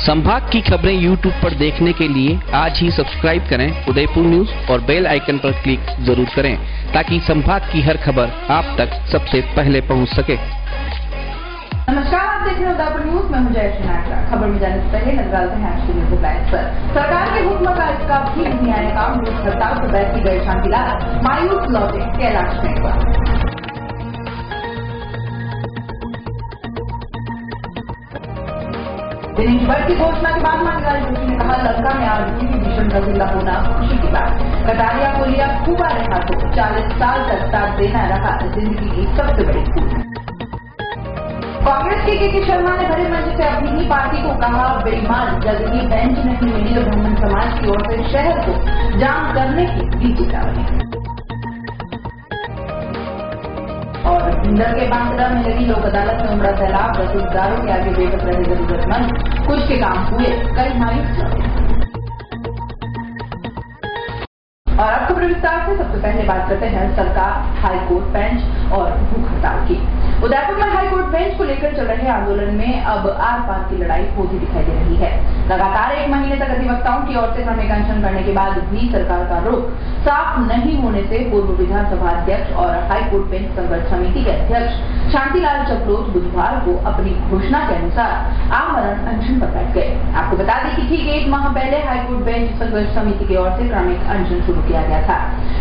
संभाग की खबरें YouTube पर देखने के लिए आज ही सब्सक्राइब करें उदयपुर न्यूज और बेल आइकन पर क्लिक जरूर करें ताकि संभाग की हर खबर आप तक सबसे पहले पहुंच सके। नमस्कार, आप देख रहे हैं उदयपुर न्यूज में हूं जयश्री नागरा। खबर में जाने से पहले नजर डालते हैं आज की न्यूज हेडलाइंस पर। सरकार के हुक्म का इसका भी नहीं आने का भूख हड़ताल पर बैठी गए शांतिलाल मायूस लौटे कैलाश में। दिनेश भट्ट की घोषणा के बाद मांगीलाल जोशी ने कहा, लंका में आरबीआई की भीषण जिंदा होना खुशी की बात। कटारिया को लिया खूब आ रहा तो 40 साल तक साथ देना रहा जिंदगी की सबसे बड़ी खूब। कांग्रेस के शर्मा ने भरे मंच से अपनी ही पार्टी को कहा बेईमान, जल्द ही बेंच नहीं मिली तो ब्राह्मण समाज की ओर से शहर को जाम करने की दी चेतावनी। और इंदर के बांद्रा में लगी लोक अदालत में उमड़ा सैलाब, रसूलदारों के आगे बेबस रहे जरूरतमंद, कुछ के काम हुए, कई मायूस लौटे। और अब खबर विस्तार से सबसे पहले बात करते हैं सरकार, हाईकोर्ट बेंच और भूख हड़ताल की। उदयपुर में हाईकोर्ट बेंच को लेकर चल रहे आंदोलन में अब आर पार की लड़ाई होती दिखाई दे रही है। लगातार 1 महीने तक अधिवक्ताओं की ओर से क्रमिक अनशन करने के बाद भी सरकार का रुख साफ नहीं होने से पूर्व विधानसभा अध्यक्ष और हाईकोर्ट बेंच संघर्ष समिति के अध्यक्ष शांतिलाल चपलोत बुधवार को अपनी घोषणा के अनुसार आमरण अनशन पर बैठ गए। आपको बता दें कि ठीक 1 माह पहले हाईकोर्ट बेंच संघर्ष समिति की ओर से क्रमिक अनशन शुरू किया गया था।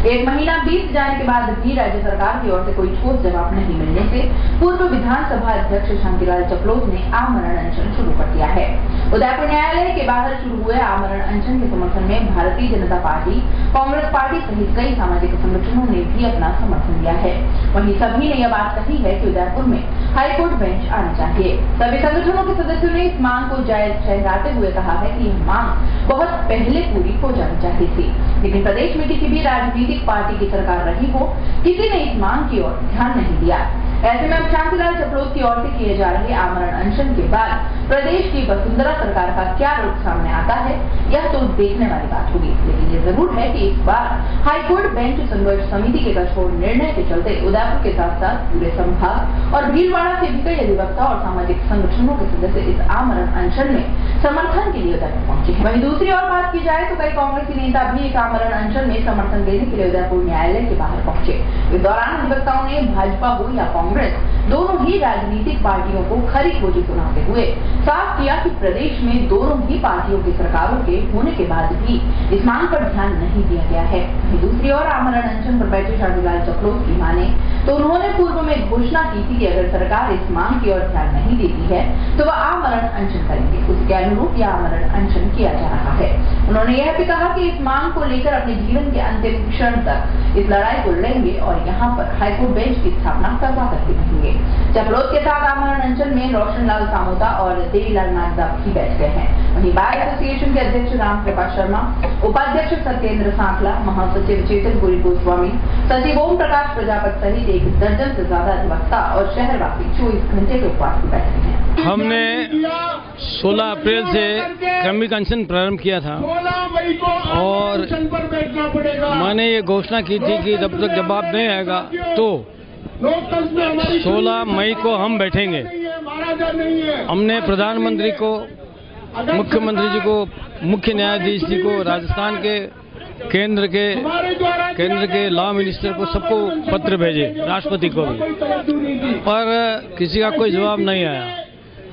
1 महीना बीत जाने के बाद भी राज्य सरकार की ओर से कोई ठोस जवाब नहीं मिलने से पूर्व विधानसभा अध्यक्ष शांतिलाल चपलोत ने आमरण अनशन शुरू कर दिया है। उदयपुर न्यायालय के बाहर शुरू हुए आमरण अनशन के समर्थन में भारतीय जनता पार्टी, कांग्रेस पार्टी सहित कई सामाजिक संगठनों ने भी अपना समर्थन दिया है। वहीं सभी ने यह बात कही है कि उदयपुर में हाईकोर्ट बेंच आना चाहिए। सभी संगठनों के सदस्यों ने इस मांग को जायज ठहराते हुए कहा है कि यह मांग बहुत पहले पूरी हो जानी चाहिए थी, लेकिन प्रदेश में किसी भी राजनीतिक पार्टी की सरकार रही हो, किसी ने इस मांग की ओर ध्यान नहीं दिया। ऐसे में अब शांतिलाल चपलोत की ओर से किए जा रहे आमरण अनशन के बाद प्रदेश की वसुंधरा सरकार का क्या रुख सामने आता है, यह तो देखने वाली बात होगी। लेकिन ये जरूर है कि इस बार हाईकोर्ट बेंच संघर्ष समिति के कठोर निर्णय के चलते उदयपुर के साथ साथ पूरे संभाग और भीलवाड़ा के भी कई अधिवक्ता और सामाजिक संगठनों के सदस्य इस आमरण अनशन में समर्थन के लिए उदयपुर पहुंचे हैं। वहीं दूसरी ओर बात की जाए तो कई कांग्रेसी नेता भी इस आमरण अनशन में समर्थन देने के लिए उदयपुर न्यायालय के बाहर पहुंचे। इस दौरान अधिवक्ताओं ने भाजपा हो या कांग्रेस, दोनों ही राजनीतिक पार्टियों को खरी खोटी सुनाते हुए साफ किया कि प्रदेश में दोनों ही पार्टियों की सरकारों के होने के बाद भी इस मांग पर ध्यान नहीं दिया गया है। वहीं दूसरी ओर आमरण अनशन पर बैठे शांतिलाल चपलोत की माने तो उन्होंने पूर्व में घोषणा की थी कि अगर सरकार इस मांग की ओर ध्यान नहीं देती है तो वह आमरण अनशन करेंगे। उसके अनुरूप यह आमरण अनशन किया जा रहा है। उन्होंने यह भी कहा कि इस मांग को लेकर अपने जीवन के अंतिम क्षण तक इस लड़ाई को लड़ेंगे और यहाँ पर हाईकोर्ट बेंच की स्थापना करवा करके रहेंगे। चपलोत के साथ आमरण अनशन में रोशन लाल सामोता और देवीलाल नागदा भी बैठ गए हैं। वहीं बार एसोसिएशन के अध्यक्ष राम प्रकाश शर्मा, उपाध्यक्ष सत्येंद्र सांखला, महासचिव चेतन पुरी गोस्वामी, सचिव ओम प्रकाश प्रजापति सहित 1 दर्जन से ज्यादा अधिवक्ता और शहरवासी 24 घंटे के उपवास में बैठे हैं। हमने 16 अप्रैल से क्रमिक अनशन प्रारंभ किया था और मैंने ये घोषणा की थी कि जब तक जवाब नहीं आएगा तो 16 मई को हम बैठेंगे। हमने प्रधानमंत्री को, मुख्यमंत्री जी को, मुख्य न्यायाधीश जी को, राजस्थान के केंद्र के लॉ मिनिस्टर को, सबको पत्र भेजे, राष्ट्रपति को भी, पर किसी का कोई जवाब नहीं आया।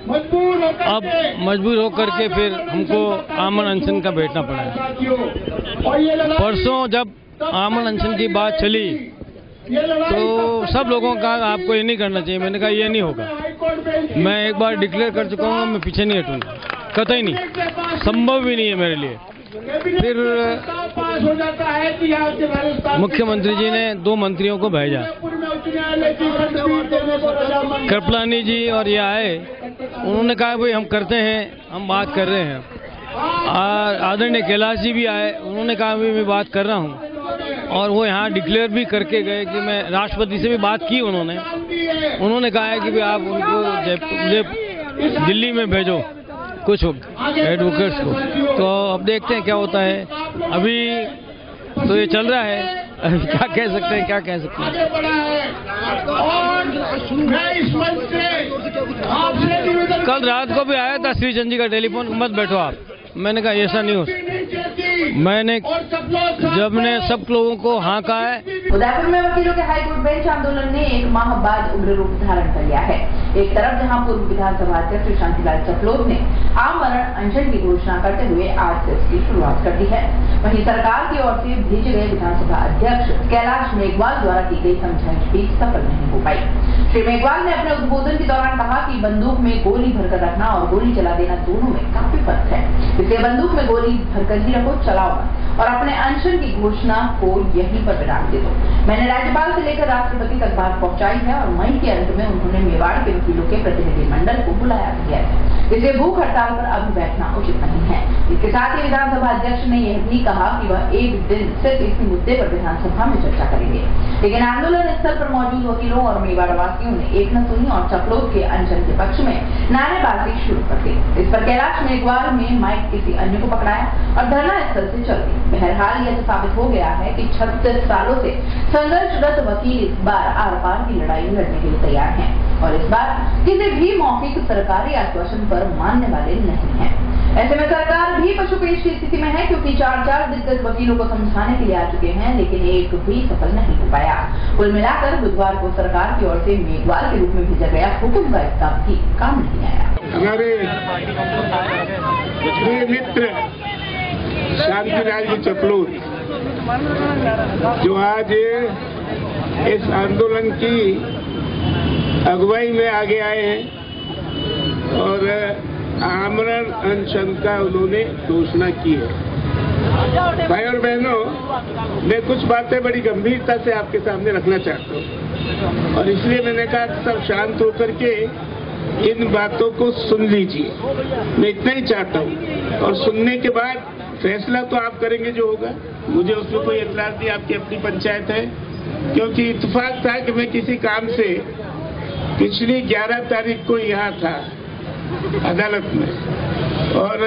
अब मजबूर होकर के फिर हमको आमरण अनशन का बैठना पड़ा। परसों जब आमरण अनशन की बात चली तो सब लोगों का आपको ये नहीं करना चाहिए। मैंने कहा ये नहीं होगा, मैं एक बार डिक्लेयर कर चुका हूँ, मैं पीछे नहीं हटूंगा, कतई नहीं, संभव भी नहीं है मेरे लिए। फिर मुख्यमंत्री जी ने 2 मंत्रियों को भेजा, कृपलानी जी और ये आए। उन्होंने कहा भाई हम करते हैं, हम बात कर रहे हैं। आदरणीय कैलाश जी भी आए, उन्होंने कहा मैं बात कर रहा हूँ और वो यहाँ डिक्लेयर भी करके गए कि मैं राष्ट्रपति से भी बात की। उन्होंने कहा है कि भाई आप उनको दिल्ली में भेजो कुछ एडवोकेट्स को। तो अब देखते हैं क्या होता है। अभी तो ये चल रहा है क्या कह सकते हैं, क्या कह सकते हैं। आगे बढ़ा है और मैं इस मंच से आपसे निवेदन, कल रात को भी आया था श्री चंद जी का टेलीफोन, मत बैठो आप, मैंने कहा ऐसा नहीं हो सकता। मैंने जब ने सब लोगों को हाँ कहा है। उदयपुर में वकीलों के हाईकोर्ट बेंच आंदोलन ने एक माह बाद उग्र रूप धारण कर लिया है। एक तरफ जहां पूर्व विधानसभा अध्यक्ष शांतिलाल चपलोत ने आमरण अनशन की घोषणा करते हुए आज से इसकी शुरुआत कर दी है, वहीं सरकार की ओर से भेजे गए विधानसभा अध्यक्ष कैलाश मेघवाल द्वारा की गई समझाइश भी सफल नहीं हो पाई। श्री मेघवाल ने अपने उद्बोधन के दौरान कहा कि बंदूक में गोली भरकर रखना और गोली चला देना दोनों में काफी फर्क है, इसलिए बंदूक में गोली भरकर ही रखो, चलाओ और अपने अनशन की घोषणा को यहीं पर विराम दे दो। मैंने राज्यपाल से लेकर राष्ट्रपति तक बात पहुंचाई है और मई के अंत में उन्होंने मेवाड़ के वकीलों के प्रतिनिधि मंडल को बुलाया भी है, इसलिए भूख हड़ताल पर अभी बैठना उचित नहीं है। इसके साथ ही विधानसभा अध्यक्ष ने यह भी कहा कि वह एक दिन सिर्फ इसी मुद्दे पर विधानसभा में चर्चा करेंगे, लेकिन आंदोलन स्थल पर मौजूद वकीलों और मेवाड़ वासियों ने एक न सुनी और चपलोत के अनशन के पक्ष में नारेबाजी शुरू कर दी। इस पर कैलाश मेघवाल ने माइक किसी अन्य को पकड़ाया और धरना स्थल से चल दी। बहरहाल यह साबित हो गया है कि 36 सालों से संघर्षरत वकील इस बार आर पार की लड़ाई लड़ने के लिए तैयार हैं और इस बार किसी भी मौखिक सरकारी आश्वासन पर मानने वाले नहीं हैं। ऐसे में सरकार भी पशुपेश की स्थिति में है, क्योंकि 4 दिग्गज वकीलों को समझाने के लिए आ चुके हैं, लेकिन एक भी सफल नहीं हो पाया। कुल मिलाकर बुधवार को सरकार की ओर से मेघवाल के रूप में भेजा गया हुक्म का इसका भी काम नहीं आया। हमारे प्रिय मित्र शांतिलाल जी चपलोत जो आज इस आंदोलन की अगुवाई में आगे आए हैं और आमरण अनशन का उन्होंने घोषणा की है। भाई और बहनों, मैं कुछ बातें बड़ी गंभीरता से आपके सामने रखना चाहता हूँ और इसलिए मैंने कहा सब शांत होकर के इन बातों को सुन लीजिए। मैं इतना ही चाहता हूँ और सुनने के बाद फैसला तो आप करेंगे जो होगा। मुझे उसमें कोई इतलात नहीं, आपकी अपनी पंचायत है, क्योंकि इत्तेफाक था कि मैं किसी काम से पिछली 11 तारीख को यहाँ था अदालत में और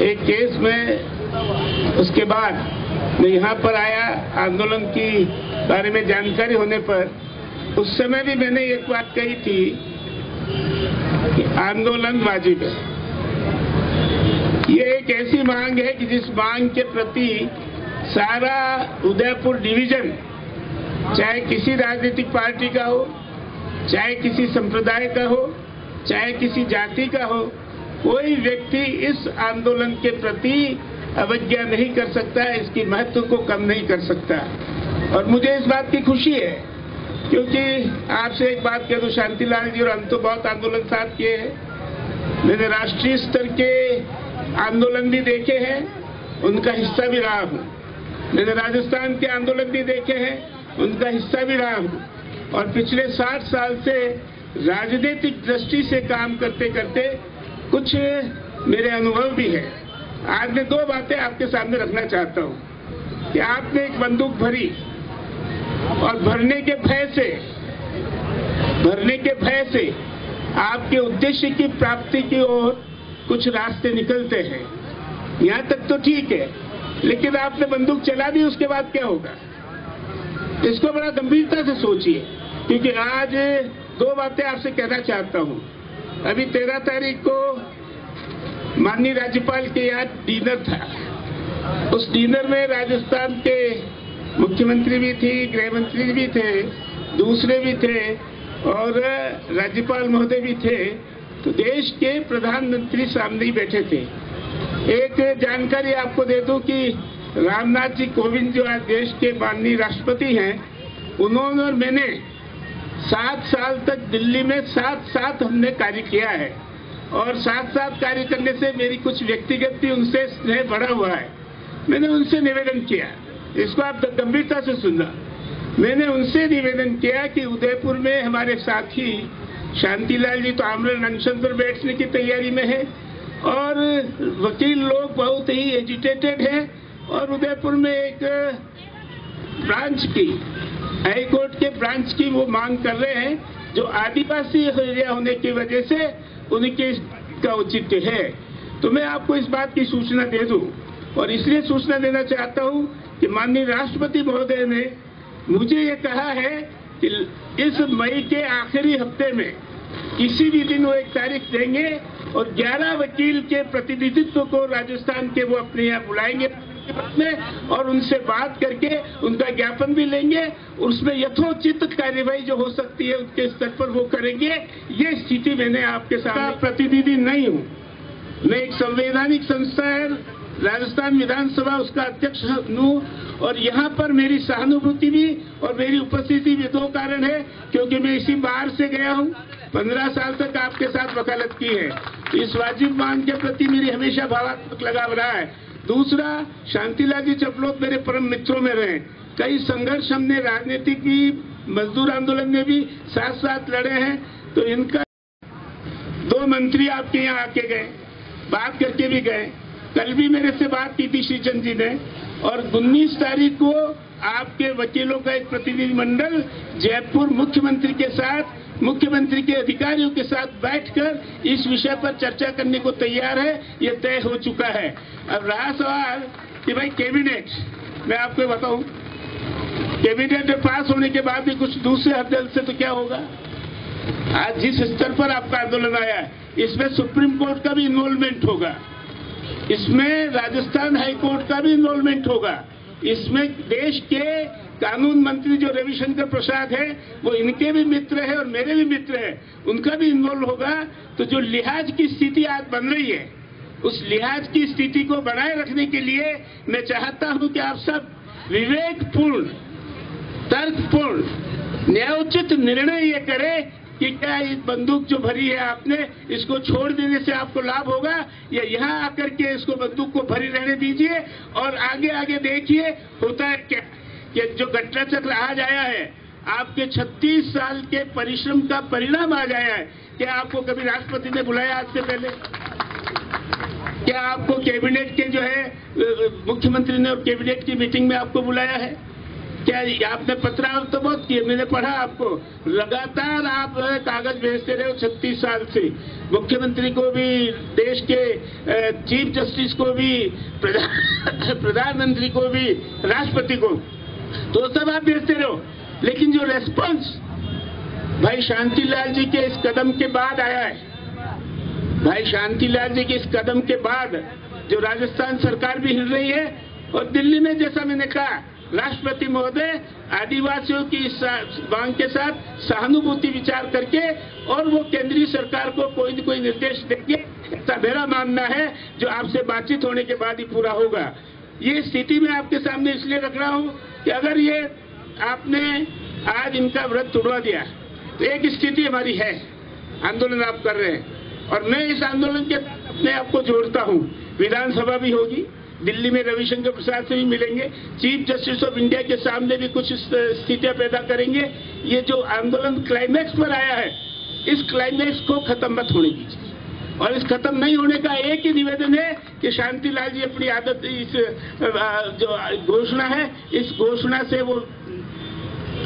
एक केस में, उसके बाद मैं यहाँ पर आया आंदोलन की बारे में जानकारी होने पर। उस समय भी मैंने एक बात कही थी कि आंदोलन वाजिब है। ये एक ऐसी मांग है कि जिस मांग के प्रति सारा उदयपुर डिवीजन, चाहे किसी राजनीतिक पार्टी का हो, चाहे किसी संप्रदाय का हो, चाहे किसी जाति का हो, कोई व्यक्ति इस आंदोलन के प्रति अवज्ञा नहीं कर सकता, इसकी महत्व को कम नहीं कर सकता। और मुझे इस बात की खुशी है, क्योंकि आपसे एक बात कह दूं, शांतिलाल जी और हम तो बहुत आंदोलन साथ किए हैं। मैंने राष्ट्रीय स्तर के आंदोलन भी देखे हैं, उनका हिस्सा भी रहा हूँ। मैंने राजस्थान के आंदोलन भी देखे हैं, उनका हिस्सा भी रहा हूँ। और पिछले 60 साल से राजनीतिक दृष्टि से काम करते करते कुछ मेरे अनुभव भी है। आज मैं 2 बातें आपके सामने रखना चाहता हूँ कि आपने एक बंदूक भरी और भरने के भय से आपके उद्देश्य की प्राप्ति की ओर कुछ रास्ते निकलते हैं। यहाँ तक तो ठीक है, लेकिन आपने बंदूक चला दी, उसके बाद क्या होगा? इसको बड़ा गंभीरता से सोचिए, क्योंकि आज 2 बातें आपसे कहना चाहता हूँ। अभी 13 तारीख को माननीय राज्यपाल के यहाँ डिनर था। उस डिनर में राजस्थान के मुख्यमंत्री भी थी, गृह मंत्री भी थे, दूसरे भी थे और राज्यपाल महोदय भी थे। तो देश के प्रधानमंत्री सामने ही बैठे थे। एक जानकारी आपको दे दूं कि रामनाथ जी कोविंद जो आज देश के माननीय राष्ट्रपति हैं, उन्होंने और मैंने 7 साल तक दिल्ली में साथ हमने कार्य किया है और साथ कार्य करने से मेरी कुछ व्यक्तिगत भी उनसे स्नेह बढ़ा हुआ है। मैंने उनसे निवेदन किया, इसको आप गंभीरता से सुनना। मैंने उनसे निवेदन किया कि उदयपुर में हमारे साथी शांतिलाल जी तो आमरण अनशन पर बैठने की तैयारी में है और वकील लोग बहुत ही एजिटेटेड हैं और उदयपुर में एक ब्रांच की, हाई कोर्ट के ब्रांच की वो मांग कर रहे हैं, जो आदिवासी एरिया होने की वजह से उनके का औचित्य है। तो मैं आपको इस बात की सूचना दे दूं और इसलिए सूचना देना चाहता हूं कि माननीय राष्ट्रपति महोदय ने मुझे ये कहा है कि इस मई के आखिरी हफ्ते में किसी भी दिन वो एक तारीख देंगे और 11 वकील के प्रतिनिधित्व को राजस्थान के वो अपने यहाँ बुलाएंगे में और उनसे बात करके उनका ज्ञापन भी लेंगे। उसमें यथोचित कार्यवाही जो हो सकती है उनके स्तर पर वो करेंगे। ये स्थिति मैंने आपके सामने प्रतिनिधि नहीं हूँ, मैं एक संवैधानिक संस्था है राजस्थान विधानसभा उसका अध्यक्ष हूँ और यहाँ पर मेरी सहानुभूति भी और मेरी उपस्थिति भी दो कारण है, क्योंकि मैं इसी बाहर से गया हूँ, 15 साल तक आपके साथ वकालत की है। इस वाजिब मांग के प्रति मेरी हमेशा भावात्मक लगाव रहा है। दूसरा, शांतिलाल जी चपलोत मेरे परम मित्रों में रहे, कई संघर्ष हमने राजनीतिक भी मजदूर आंदोलन में भी साथ साथ लड़े हैं। तो इनका 2 मंत्री आपके यहाँ आके गए, बात करके भी गए। कल भी मेरे से बात की थी श्री चंद जी ने, और 19 तारीख को आपके वकीलों का एक प्रतिनिधिमंडल जयपुर मुख्यमंत्री के साथ, मुख्यमंत्री के अधिकारियों के साथ बैठकर इस विषय पर चर्चा करने को तैयार है। ये तय हो चुका है। अब रहा सवाल कि भाई कैबिनेट, मैं आपको बताऊं, कैबिनेट में पास होने के बाद भी कुछ दूसरे हद से तो क्या होगा। आज जिस स्तर पर आपका आंदोलन आया है, इसमें सुप्रीम कोर्ट का भी इन्वॉल्वमेंट होगा, इसमें राजस्थान हाई कोर्ट का भी इन्वॉल्वमेंट होगा, इसमें देश के कानून मंत्री जो रविशंकर प्रसाद है वो इनके भी मित्र है और मेरे भी मित्र है, उनका भी इन्वॉल्व होगा। तो जो लिहाज की स्थिति आज बन रही है, उस लिहाज की स्थिति को बनाए रखने के लिए मैं चाहता हूं कि आप सब विवेकपूर्ण, तर्कपूर्ण, न्यायोचित निर्णय ये करें कि क्या इस बंदूक जो भरी है आपने, इसको छोड़ देने से आपको लाभ होगा या यहाँ आकर के इसको बंदूक को भरी रहने दीजिए और आगे आगे देखिए होता है क्या। कि जो घटना चक्र आज आया है, आपके 36 साल के परिश्रम का परिणाम आज आया है। क्या आपको कभी राष्ट्रपति ने बुलाया आज से पहले? क्या आपको कैबिनेट के जो है मुख्यमंत्री ने और कैबिनेट की मीटिंग में आपको बुलाया है? क्या आपने पत्रावल तो बहुत किए, मैंने पढ़ा आपको, लगातार आप कागज भेजते रहे 36 साल से, मुख्यमंत्री को भी, देश के चीफ जस्टिस को भी, प्रधानमंत्री को भी, राष्ट्रपति को, तो सब आप भेजते रहो। लेकिन जो रेस्पॉन्स भाई शांतिलाल जी के इस कदम के बाद आया है, भाई शांतिलाल जी के इस कदम के बाद जो राजस्थान सरकार भी हिल रही है और दिल्ली में, जैसा मैंने कहा, राष्ट्रपति महोदय आदिवासियों की इस मांग के साथ सहानुभूति विचार करके और वो केंद्रीय सरकार को कोई न कोई निर्देश देंगे, ऐसा मेरा मानना है, जो आपसे बातचीत होने के बाद ही पूरा होगा। ये स्थिति मैं आपके सामने इसलिए रख रहा हूं कि अगर ये आपने आज इनका व्रत तोड़वा दिया तो एक स्थिति हमारी है, आंदोलन आप कर रहे हैं और मैं इस आंदोलन के अपने आप को जोड़ता हूं। विधानसभा भी होगी, दिल्ली में रविशंकर प्रसाद से भी मिलेंगे, चीफ जस्टिस ऑफ इंडिया के सामने भी कुछ स्थितियां पैदा करेंगे। ये जो आंदोलन क्लाइमैक्स पर आया है, इस क्लाइमैक्स को खत्म मत होने दीजिए। और इस खत्म नहीं होने का एक ही निवेदन है कि शांतिलाल जी अपनी आदत, इस जो घोषणा है, इस घोषणा से वो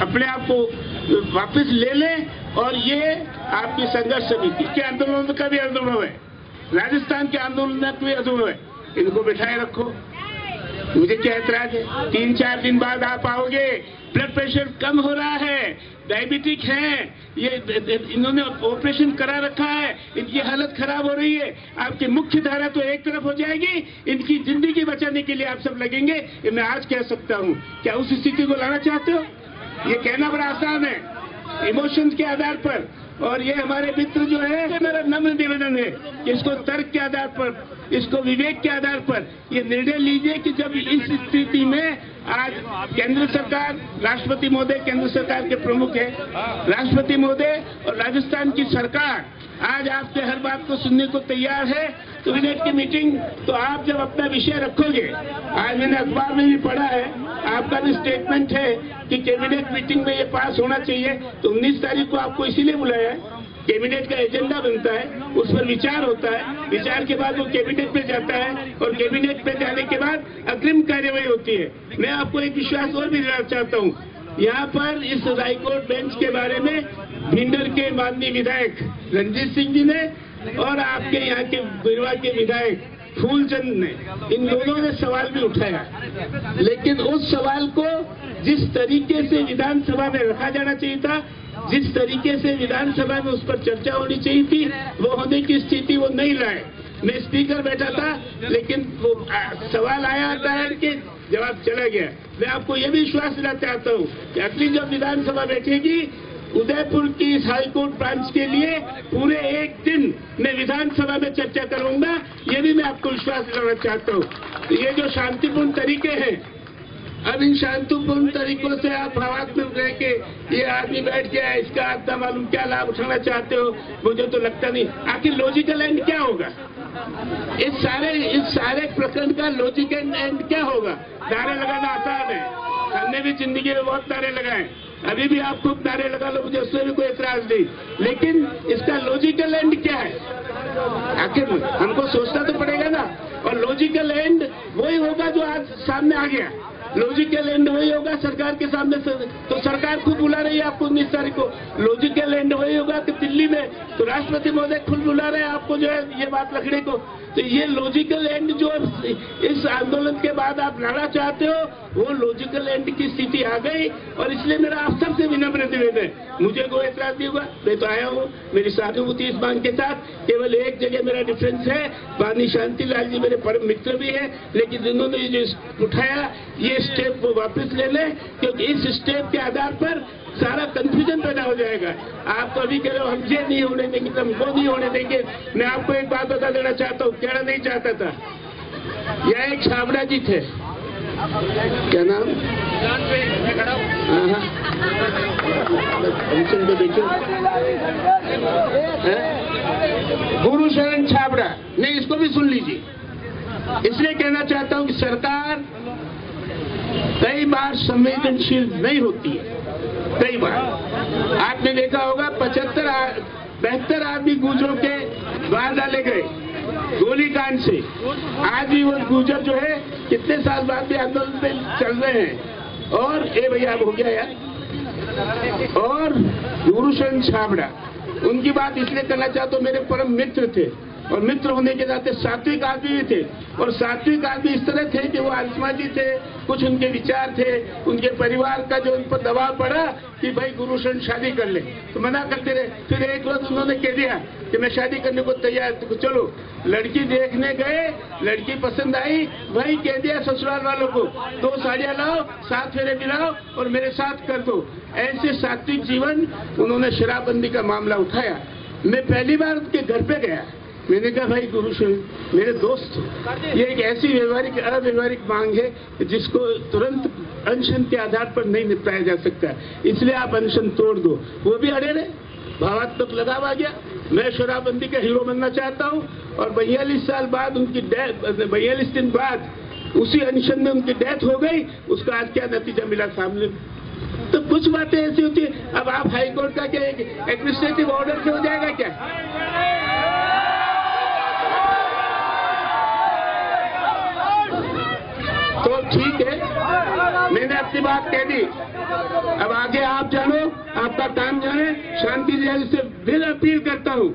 अपने आप को वापस ले लें और ये आपकी संघर्ष समिति के आंदोलन का भी अनुभव है, राजस्थान के आंदोलन का भी अनुभव है, इनको बिठाए रखो। मुझे क्या ऐतराज है? 3-4 दिन बाद आप आओगे, ब्लड प्रेशर कम हो रहा है, डायबिटिक है, ये इन्होंने ऑपरेशन करा रखा है, इनकी हालत खराब हो रही है, आपकी मुख्य धारा तो एक तरफ हो जाएगी, इनकी जिंदगी बचाने के लिए आप सब लगेंगे। ये मैं आज कह सकता हूँ। क्या उस स्थिति को लाना चाहते हो? ये कहना बड़ा आसान है, इमोशंस के आधार पर। और ये हमारे मित्र जो है, मेरा नम्र निवेदन है कि इसको तर्क के आधार पर, इसको विवेक के आधार पर ये निर्णय लीजिए कि जब इस स्थिति में आज केंद्र सरकार, राष्ट्रपति महोदय केंद्र सरकार के प्रमुख है, राष्ट्रपति महोदय और राजस्थान की सरकार आज आपके हर बात को सुनने को तैयार है। तो कैबिनेट की मीटिंग, तो आप जब अपना विषय रखोगे, आज मैंने अखबार में भी पढ़ा है, आपका भी स्टेटमेंट है कि कैबिनेट मीटिंग में ये पास होना चाहिए, तो 19 तारीख को आपको इसीलिए बुलाया है। कैबिनेट का एजेंडा बनता है, उस पर विचार होता है, विचार के बाद वो कैबिनेट में जाता है और कैबिनेट में जाने के बाद अग्रिम कार्यवाही होती है। मैं आपको एक विश्वास और भी दिलाना चाहता हूँ, यहाँ पर इस हाईकोर्ट बेंच के बारे में भिंडर के माननीय विधायक रंजीत सिंह जी ने और आपके यहाँ के गुरवा के विधायक फूलचंद ने, इन दोनों ने सवाल भी उठाया, लेकिन उस सवाल को जिस तरीके से विधानसभा में रखा जाना चाहिए था, जिस तरीके से विधानसभा में उस पर चर्चा होनी चाहिए थी, वो होने की स्थिति वो नहीं लाए। मैं स्पीकर बैठा था, लेकिन वो सवाल आया डायरेक्ट के जवाब चला गया। मैं आपको ये भी विश्वास दिलाना चाहता हूँ कि अगली जब विधानसभा बैठेगी, उदयपुर की इस हाईकोर्ट ब्रांच के लिए पूरे एक दिन मैं विधानसभा में चर्चा करूंगा, ये भी मैं आपको विश्वास दिलाना चाहता हूँ। तो ये जो शांतिपूर्ण तरीके हैं, अब इन शांतिपूर्ण तरीकों से आप हवा में रह के ये आदमी बैठ गया, इसका आपका मालूम क्या लाभ उठाना चाहते हो, मुझे तो लगता नहीं। आखिर लॉजिकल एंड क्या होगा इस सारे प्रकरण का? लॉजिकल एंड क्या होगा? नारे लगाना आसान है, हमने भी जिंदगी में बहुत नारे लगाए, अभी भी आप खूब नारे लगा लो, मुझे उसमें भी कोई एतराज नहीं, लेकिन इसका लॉजिकल एंड क्या है? आखिर हमको सोचना तो पड़ेगा ना। और लॉजिकल एंड वही होगा जो आज सामने आ गया, लॉजिकल एंड वही होगा सरकार के सामने तो सरकार खुद बुला रही है आपको 19 तारीख को। लॉजिकल एंड वही होगा कि दिल्ली में तो राष्ट्रपति महोदय खुद बुला रहे हैं आपको, जो है ये बात रखने को। तो ये लॉजिकल एंड जो इस आंदोलन के बाद आप लाना चाहते हो, वो लॉजिकल एंड की स्थिति आ गई। और इसलिए मेरा आप सबसे विनम्र निवेदन है, मुझे कोई एतराज नहीं हुआ, मैं तो आया हूँ मेरी सहानुभूति इस मांग के साथ। केवल एक जगह मेरा डिफरेंस है, वानी शांतिलाल जी मेरे परम मित्र भी है, लेकिन जिन्होंने जो उठाया ये स्टेप को वापस ले लें, क्योंकि इस स्टेप के आधार पर सारा कंफ्यूजन पैदा हो जाएगा। आप तो अभी कह रहे हो हम ये नहीं होने देंगे, हमको नहीं होने देंगे। मैं आपको एक बात बता देना चाहता हूँ, कहना नहीं चाहता था। यह एक छाबड़ा जी थे, क्या नाम? गुरु शरण छाबड़ा, नहीं इसको भी सुन लीजिए। इसलिए कहना चाहता हूँ कि सरकार कई बार संवेदनशील नहीं होती है, कई बार आपने देखा होगा 72 आदमी गुर्जरों के द्वार डाले गए गोलीकांड से। आज भी वो गुर्जर जो है कितने साल बाद भी आंदोलन पे चल रहे हैं। और ए भैया हो गया यार। और गुरुशरण छाबड़ा, उनकी बात इसलिए करना चाहता हूँ, मेरे परम मित्र थे और मित्र होने के नाते सात्विक आदमी भी थे। और सात्विक आदमी इस तरह थे कि वो आत्माजी थे, कुछ उनके विचार थे, उनके परिवार का जो उन पर दबाव पड़ा कि भाई गुरुशरण शादी कर ले, तो मना करते रहे। फिर एक रोज उन्होंने कह दिया कि मैं शादी करने को तैयार, तो चलो लड़की देखने गए, लड़की पसंद आई, वही कह दिया ससुराल वालों को 2 साड़ियां लाओ, 7 फेरे मिलाओ और मेरे साथ कर दो। ऐसे सात्विक जीवन, उन्होंने शराबबंदी का मामला उठाया। मैं पहली बार उनके घर पे गया, मैंने कहा भाई गुरुशरण मेरे दोस्त, ये एक ऐसी अव्यवहारिक मांग है जिसको तुरंत अनशन के आधार पर नहीं निपटाया जा सकता, इसलिए आप अनशन तोड़ दो। वो भी अड़े रहे, भावात्मक लगाव आ गया। मैं शराबबंदी का हीरो बनना चाहता हूँ। और 42 साल बाद उनकी 42 दिन बाद उसी अनशन में उनकी डेथ हो गई। उसका आज क्या नतीजा मिला सामने। तो कुछ बातें ऐसी होती है। अब आप हाईकोर्ट का क्या एडमिनिस्ट्रेटिव ऑर्डर से हो जाएगा क्या? तो ठीक है, मैंने अपनी बात कह दी। अब आगे आप जानो, आपका काम जाने। शांति से फिर अपील करता हूँ,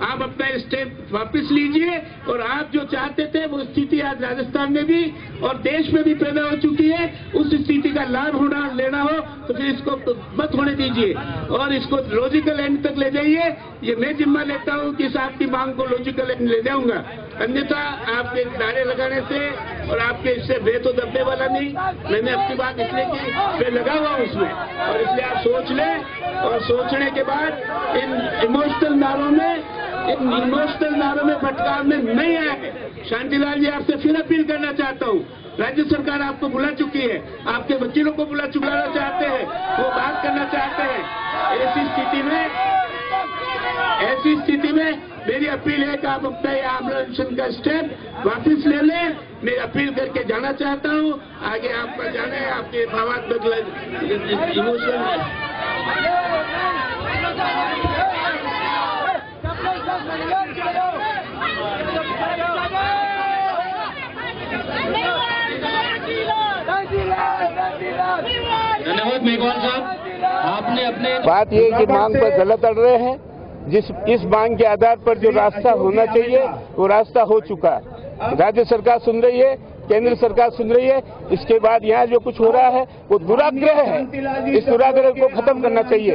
आप अपना स्टेप वापस लीजिए। और आप जो चाहते थे वो स्थिति आज राजस्थान में भी और देश में भी पैदा हो चुकी है। उस स्थिति का लाभ लेना हो तो फिर इसको मत होने दीजिए और इसको लॉजिकल एंड तक ले जाइए। ये मैं जिम्मा लेता हूँ कि इस आपकी मांग को लॉजिकल एंड ले जाऊंगा। अन्यथा आपके नारे लगाने से और आपके इससे वे तो दबने वाला नहीं। मैंने अपनी बात इसलिए की, मैं लगा हुआ उसमें, और इसलिए आप सोच लें। और सोचने के बाद इन इमोशनल नारों में भटकाव में नहीं आए। शांतिलाल जी, आपसे फिर अपील करना चाहता हूँ, राज्य सरकार आपको बुला चुकी है, आपके वकीलों को बुलाना चाहते हैं, वो बात करना चाहते हैं। ऐसी स्थिति में मेरी अपील है कि आप अपना आंदोलन का स्टेप वापस ले लें। मैं अपील करके जाना चाहता हूँ। आगे आपका जाना है, आपके भावात्मक इमोशन। धन्यवाद मेघवाल साहब, आपने अपने बात ये कि मांग पर गलत अड़ रहे हैं। इस मांग के आधार पर जो रास्ता होना चाहिए वो रास्ता हो चुका है। राज्य सरकार सुन रही है, केंद्र सरकार सुन रही है। इसके बाद यहाँ जो कुछ हो रहा है वो दुराग्रह है, इस दुराग्रह को खत्म करना चाहिए।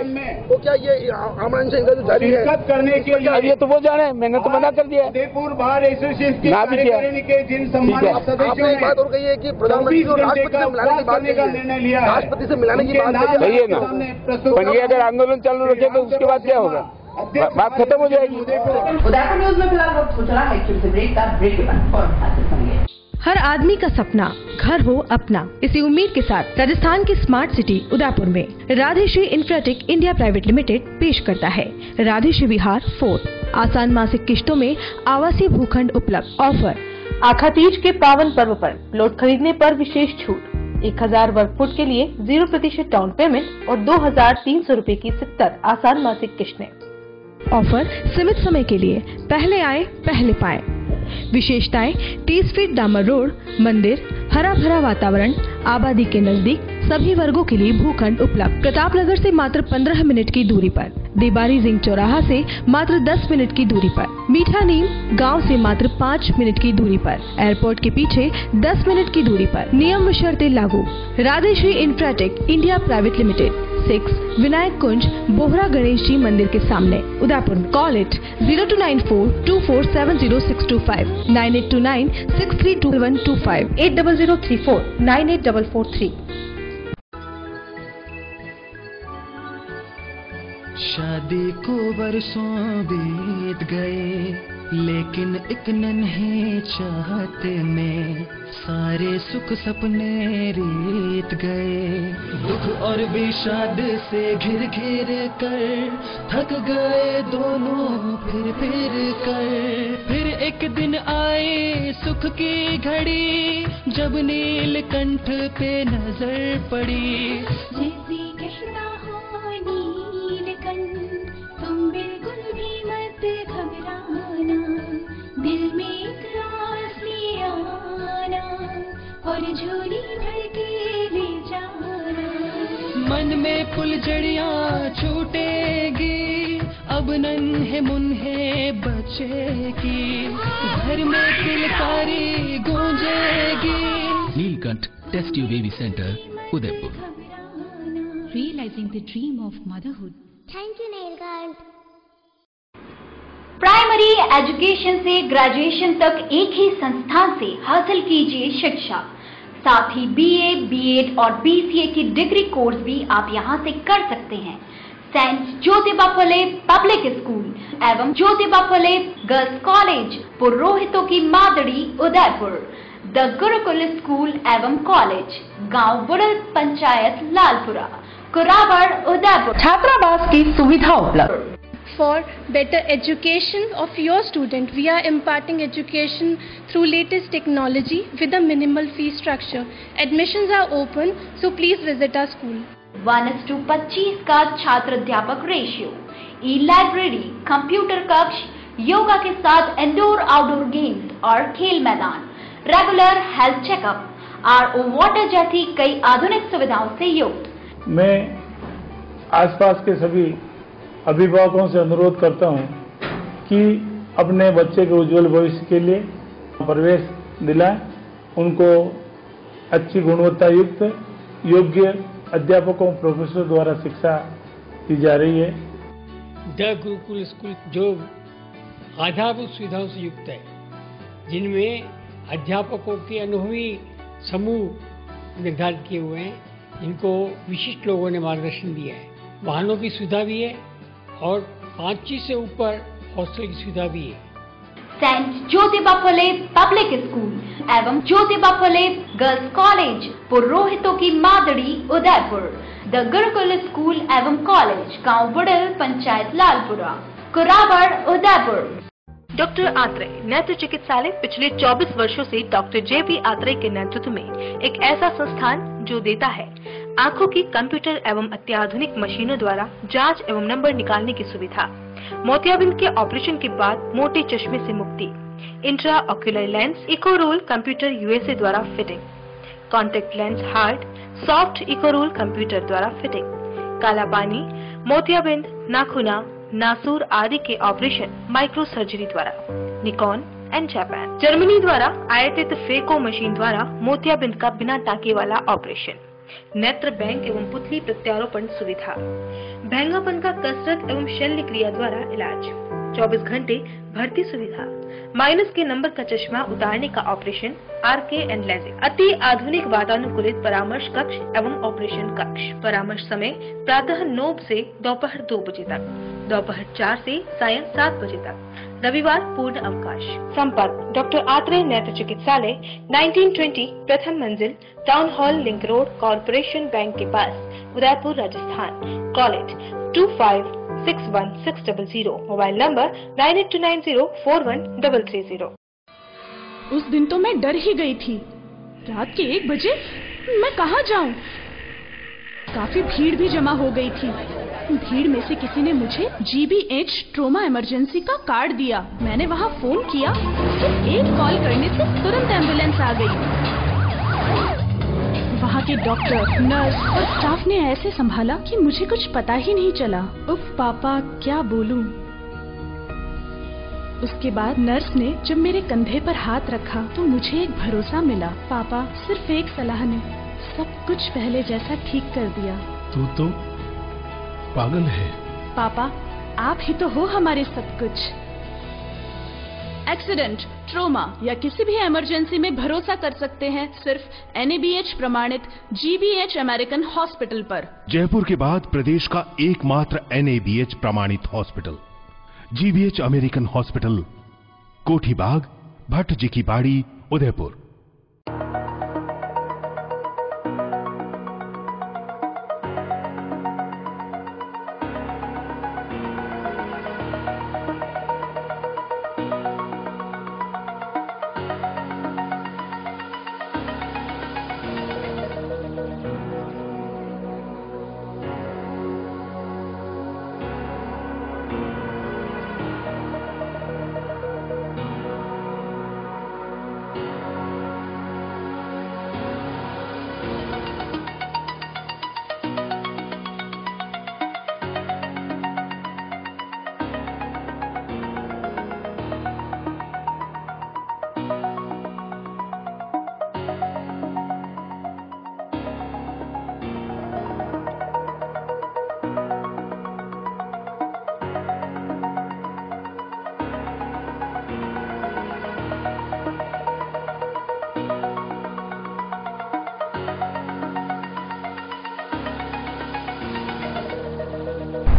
तो क्या ये आमरण सिंह जो जारी है करने के लिए ये तो वो जाने, मैंने तो मना कर दिया। उदयपुर बार एसोसिएशन ना भी किया। जिन आपने एक बात और कही है कि प्रधानमंत्री को राष्ट्रपति से मिलाने की बात निर्णय लिया, राष्ट्रपति से मिलाने की बात सही है ना। पर ये अगर आंदोलन चालू रखे तो उसके बाद क्या होगा, बात खत्म हो जाएगी। उदयपुर न्यूज में फिलहाल वक्त हो चला है कि ब्रेक का, ब्रेक के बाद और हाजिर होंगे। हर आदमी का सपना घर हो अपना। इसी उम्मीद के साथ राजस्थान की स्मार्ट सिटी उदयपुर में राधेश्री इंफ्राटेक इंडिया प्राइवेट लिमिटेड पेश करता है राधेश्री विहार 4। आसान मासिक किश्तों में आवासीय भूखंड उपलब्ध। ऑफर आखा तीज के पावन पर्व पर प्लॉट खरीदने पर विशेष छूट। 1000 वर्ग फुट के लिए 0% डाउन पेमेंट और 2300 रूपए की 70 आसान मासिक किश्तें। ऑफर सीमित समय के लिए, पहले आए पहले पाए। विशेषताएं 30 फीट डामर रोड, मंदिर, हरा भरा वातावरण, आबादी के नजदीक, सभी वर्गों के लिए भूखंड उपलब्ध। प्रतापनगर से मात्र 15 मिनट की दूरी पर, देबारी रिंग चौराहा से मात्र 10 मिनट की दूरी पर, मीठा नीम गांव से मात्र 5 मिनट की दूरी पर, एयरपोर्ट के पीछे 10 मिनट की दूरी पर। नियम व शर्तें लागू। Radheshri Infratech India Private Limited, 6 Vinayak Kunj, Bohra Ganesh ji मंदिर के सामने, उदयपुर। Call it 0294247065, 9829632125, 8034984443। शादी को बरसों बीत गए, लेकिन एक नन्हे चाहते में सारे सुख सपने रीत गए। दुख और विषाद से घिर घिर कर थक गए दोनों फिर कर। फिर एक दिन आए सुख की घड़ी, जब नीलकंठ पे नजर पड़ी। जैसी कहता हो नीलकंठ, तुम बिल्कुल भी मत घबराना, दिल में एक रास ले आना और झोली भर के ले जाना। मन में फुलझड़ियाँ छूटेगी, अब नन्हे मुन्हे बचेगी, घर में किलकारी गूंजेगी। Neelkanth test tube baby centre, Udaipur. Realizing the dream of motherhood. Thank you, Neelkanth. Primary education से ग्रेजुएशन तक एक ही संस्थान से हासिल कीजिए शिक्षा। साथ ही बीए, बीएड और बीसीए की डिग्री कोर्स भी आप यहां से कर सकते हैं। Saint Jyotiba Phule public school एवं ज्योतिबा फुले गर्ल्स कॉलेज, पुरोहितों की मादड़ी, उदयपुर। द गुरुकुल स्कूल एवं कॉलेज, गांव बुड़ल, पंचायत लालपुरा, कुराबड़, उदयपुर। छात्रावास की सुविधा उपलब्ध। For better education of your student, we are imparting education through latest technology with a minimal fee structure. Admissions are open, so please visit our school. 1:25 का छात्र अध्यापक रेशियो, ई लाइब्रेरी, कंप्यूटर कक्ष, योगा के साथ इंडोर आउटडोर गेम्स और खेल मैदान, regular health checkup, RO water जैसी कई आधुनिक सुविधाओं से युक्त। मैं आसपास के सभी अभिभावकों से अनुरोध करता हूं कि अपने बच्चे के उज्जवल भविष्य के लिए प्रवेश दिलाएं, उनको अच्छी गुणवत्ता युक्त योग्य अध्यापकों प्रोफेसर द्वारा शिक्षा दी जा रही है। द गुरुकुल स्कूल जो आधारभूत सुविधाओं से युक्त है, जिनमें अध्यापकों के अनुभवी समूह निर्धारित किए हुए हैं, इनको विशिष्ट लोगों ने मार्गदर्शन दिया है। वाहनों की सुविधा भी है और 5 से ऊपर हॉस्टल की सुविधा भी है। Saint Jyotiba Phule public school एवं ज्योतिबा फुले गर्ल्स कॉलेज, पुरोहितों की मादड़ी, उदयपुर। द गुरुकुल स्कूल एवं कॉलेज, गांव बुड़ल, पंचायत लालपुरा, कुराबड़, उदयपुर। डॉक्टर आत्रेय नेत्र चिकित्सालय पिछले 24 वर्षों से डॉक्टर जे.बी. आत्रेय के नेतृत्व में एक ऐसा संस्थान जो देता है आंखों की कंप्यूटर एवं अत्याधुनिक मशीनों द्वारा जांच एवं नंबर निकालने की सुविधा, मोतियाबिंद के ऑपरेशन के बाद मोटे चश्मे से मुक्ति, intra ocular lens, eco roll computer USA द्वारा fitting, contact lens hard, soft eco roll computer द्वारा फिटिंग, काला पानी, मोतियाबिंद, नाखूना, नासूर आदि के ऑपरेशन माइक्रो सर्जरी द्वारा, निकॉन, एंड जापान। जर्मनी द्वारा आयातित फेको मशीन द्वारा मोतियाबिंद का बिना टाँके वाला ऑपरेशन। नेत्र बैंक एवं पुतली प्रत्यारोपण सुविधा। भैंगापन का कसरत एवं शल्य क्रिया द्वारा इलाज। 24 घंटे भर्ती सुविधा। माइनस के नंबर का चश्मा उतारने का ऑपरेशन RK एंड लेजिक। अति आधुनिक वातानुकूलित परामर्श कक्ष एवं ऑपरेशन कक्ष। परामर्श समय प्रातः 9 से दोपहर 2 बजे तक, दोपहर 4 से सायं 7 बजे तक, रविवार पूर्ण अवकाश। संपर्क डॉक्टर आत्रेय नेत्र चिकित्सालय 1920 प्रथम मंजिल, town hall, link road, corporation bank के पास, Udaipur, Rajasthan. Call it 25616000। Mobile number 9829041330। उस दिन तो मैं डर ही गई थी। रात के 1 बजे मैं कहाँ जाऊं? काफी भीड़ भी जमा हो गई थी। भीड़ में से किसी ने मुझे GBH ट्रोमा इमरजेंसी का कार्ड दिया। मैंने वहाँ फोन किया, सिर्फ एक कॉल करने से तुरंत एम्बुलेंस आ गई। वहाँ के डॉक्टर, नर्स और स्टाफ ने ऐसे संभाला कि मुझे कुछ पता ही नहीं चला। उफ पापा, क्या बोलूं। उसके बाद नर्स ने जब मेरे कंधे पर हाथ रखा तो मुझे एक भरोसा मिला। पापा, सिर्फ एक सलाह ने सब कुछ पहले जैसा ठीक कर दिया। तू तो पागल है। पापा, आप ही तो हो हमारे सब कुछ। एक्सीडेंट, ट्रोमा या किसी भी इमरजेंसी में भरोसा कर सकते हैं सिर्फ NABH प्रमाणित GBH अमेरिकन हॉस्पिटल पर। जयपुर के बाद प्रदेश का एकमात्र NABH प्रमाणित हॉस्पिटल GBH अमेरिकन हॉस्पिटल, कोठी बाग, भट्ट जी की बाड़ी, उदयपुर।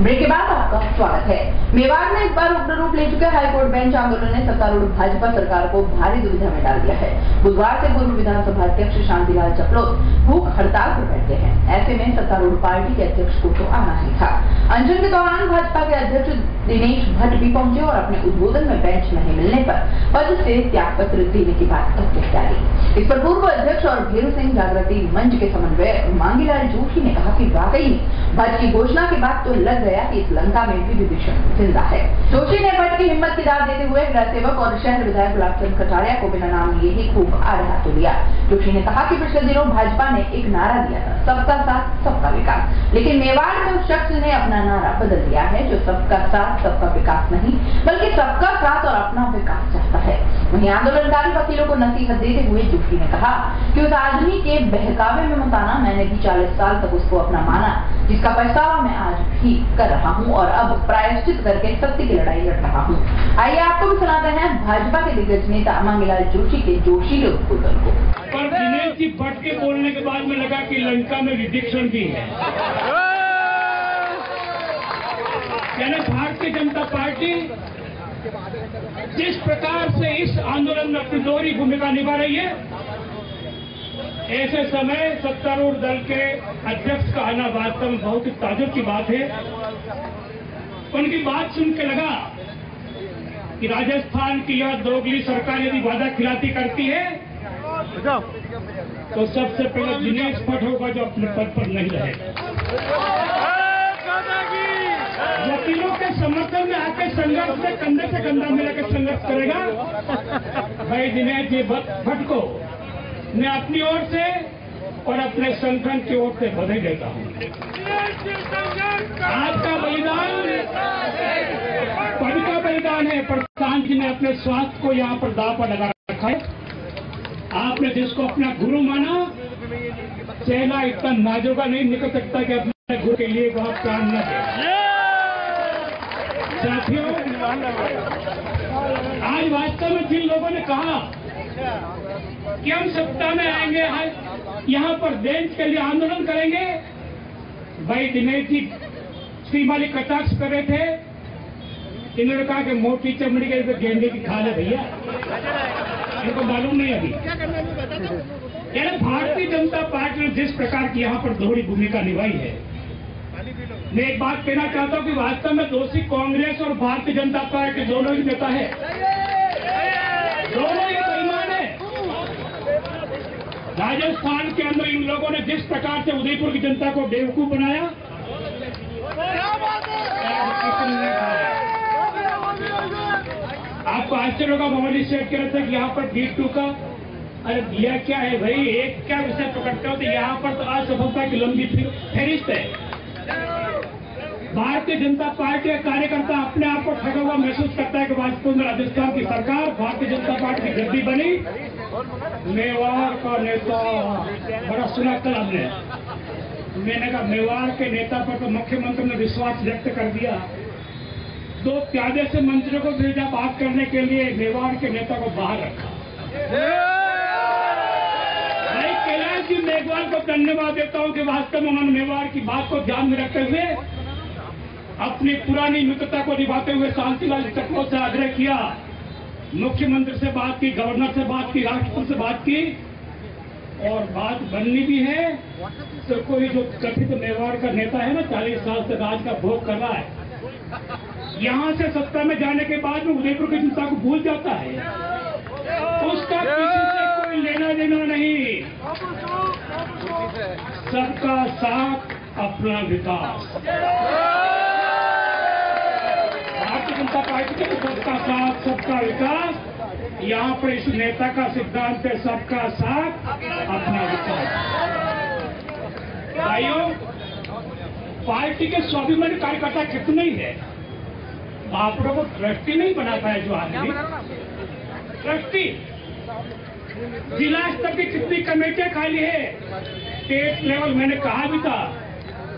ब्रेक के बाद आपका स्वागत है। मेवाड़ में एक बार उग्र रूप ले चुके हाईकोर्ट बेंच आंदोलन ने सत्तारूढ़ भाजपा सरकार को भारी दुविधा में डाल दिया है। बुधवार से पूर्व विधानसभा अध्यक्ष शांतिलाल चपलोत भूख हड़ताल पर बैठे हैं। ऐसे में सत्तारूढ़ पार्टी के अध्यक्ष को तो आना ही था। अनशन के दौरान भाजपा के अध्यक्ष दिनेश भट्ट भी पहुंचे और अपने उद्बोधन में बेंच नहीं मिलने पर पद से त्याग पत्र देने की बात कह डाली। इस पर पूर्व अध्यक्ष और भीरू सिंह जागृति मंच के समन्वयक मांगीलाल जोशी ने कहा कि वाकई भट्ट की घोषणा के बाद तो लग गया कि इस लंका में भी विभीषण जिंदा है। जोशी ने भट्ट की हिम्मत की दाद देते हुए गृह सेवक और शहर विधायक गुलाब चंद कटारिया को बिना नाम लिए ही खूब आड़े हाथों लिया। जोशी ने कहा कि पिछले दिनों भाजपा ने एक नारा दिया था, सबका साथ सबका विकास, लेकिन मेवाड़ में उस शख्स ने अपना नारा बदल दिया है जो सबका साथ सबका विकास नहीं बल्कि सबका साथ और अपना विकास चाहता है। वहीं आंदोलनकारी वकीलों को नसीहत देते हुए जोशी ने कहा कि उस आदमी के बहकावे में मत आना, मैंने भी 40 साल तक उसको अपना माना, जिसका पछतावा मैं आज भी कर रहा हूं और अब प्रायश्चित करके सत्य की लड़ाई लड़ रहा हूं। आइए आपको भी सुनाते हैं भाजपा के दिग्गज नेता मांगीलाल जोशी के जोशीले उद्बोधन को। पर दिनेश जी भट्ट के बोलने के बाद में लगा कि लंका में विभीषण भी है। यानी भारतीय जनता पार्टी जिस प्रकार से इस आंदोलन में अपनी दोहरी भूमिका निभा रही है, ऐसे समय सत्तारूढ़ दल के अध्यक्ष का आना वास्तव में बहुत ही ताजुब की बात है। उनकी बात सुन के लगा कि राजस्थान की यह दोगली सरकार यदि वादा खिलाफी करती है तो सबसे पहले दिनेश भट्ट होगा जो अपने पद पर नहीं रहेगा। वकीलों के समर्थन में आके संघर्ष में कंधे से कंधा मिलाकर संघर्ष करेगा। भाई दिनेश जी भट्ट को मैं अपनी ओर से और अपने संगठन की ओर से बधाई देता हूं। आपका बलिदान पद का बलिदान है। राजस्थान जी ने अपने स्वास्थ्य को यहाँ पर दांव पर लगा रखा है। आपने जिसको अपना गुरु माना, चेहरा इतना नाजुका नहीं निकल सकता कि अपने गुरु के लिए वह प्राण न दे। साथियों, आज वास्तव में जिन लोगों ने कहा कि हम सत्ता में आएंगे, यहाँ पर बेंच के लिए आंदोलन करेंगे, भाई दिनेश जी श्रीमाली कटाक्ष कर रहे थे। इन्होंने कहा कि मोटी चमड़ी के तो गेंदे की खाल है भैया, इनको मालूम नहीं अभी। यानी भारतीय जनता पार्टी ने जिस प्रकार की यहाँ पर दोहरी भूमिका निभाई है, मैं एक बात कहना चाहता हूँ कि वास्तव में दोषी कांग्रेस और भारतीय जनता पार्टी दोनों ही नेता है, दोनों ही बेईमान है। राजस्थान के अंदर इन लोगों ने जिस प्रकार से उदयपुर की जनता को बेवकूफ बनाया, आपको आश्चर्य होगा। मोबाइल सेट कर रहे थे कि यहाँ पर D2 का, अरे दिया क्या है भाई, एक क्या विषय पकड़ते हो तो यहाँ पर तो असफलता की लंबी फहरिस्त है। भारतीय जनता पार्टी का कार्यकर्ता अपने आप को ठगा हुआ महसूस करता है कि वास्तव में राजस्थान की सरकार भारतीय जनता पार्टी की गद्दी बनी। मेवाड़ का नेता बड़ा सुना कल हमने, मैंने कहा मेवाड़ के नेता पर तो मुख्यमंत्री ने विश्वास व्यक्त कर दिया, 2 प्यादे से मंत्रियों को भेजा बात करने के लिए, मेवाड़ के नेता को बाहर रखा। भाई कैलाश जी मेघवाल को धन्यवाद देता हूं कि वास्तव में उन्होंने मेवाड़ की बात को ध्यान में रखते हुए अपनी पुरानी मित्रता को निभाते हुए शांतिलाल चकलोत से आग्रह किया, मुख्यमंत्री से बात की, गवर्नर से बात की, राष्ट्रपति से बात की, और बात बननी भी है तो कोई जो कथित मेवाड़ का नेता है ना, 40 साल से राज का भोग कर रहा है, यहां से सत्ता में जाने के बाद में उदयपुर की जनता को भूल जाता है, उसका किसी से कोई लेना देना नहीं। सबका साथ अपना विकास, भारतीय जनता पार्टी के सबका साथ सबका विकास, यहाँ पर इस नेता का सिद्धांत है सबका साथ अपना विकास। भाइयों, पार्टी के स्वाभिमानी कार्यकर्ता कितने ही है, आप लोगों को ट्रस्टी नहीं बना पाया जो आदमी ट्रस्टी। जिला स्तर की कितनी कमेटियां खाली है, स्टेट लेवल मैंने कहा भी था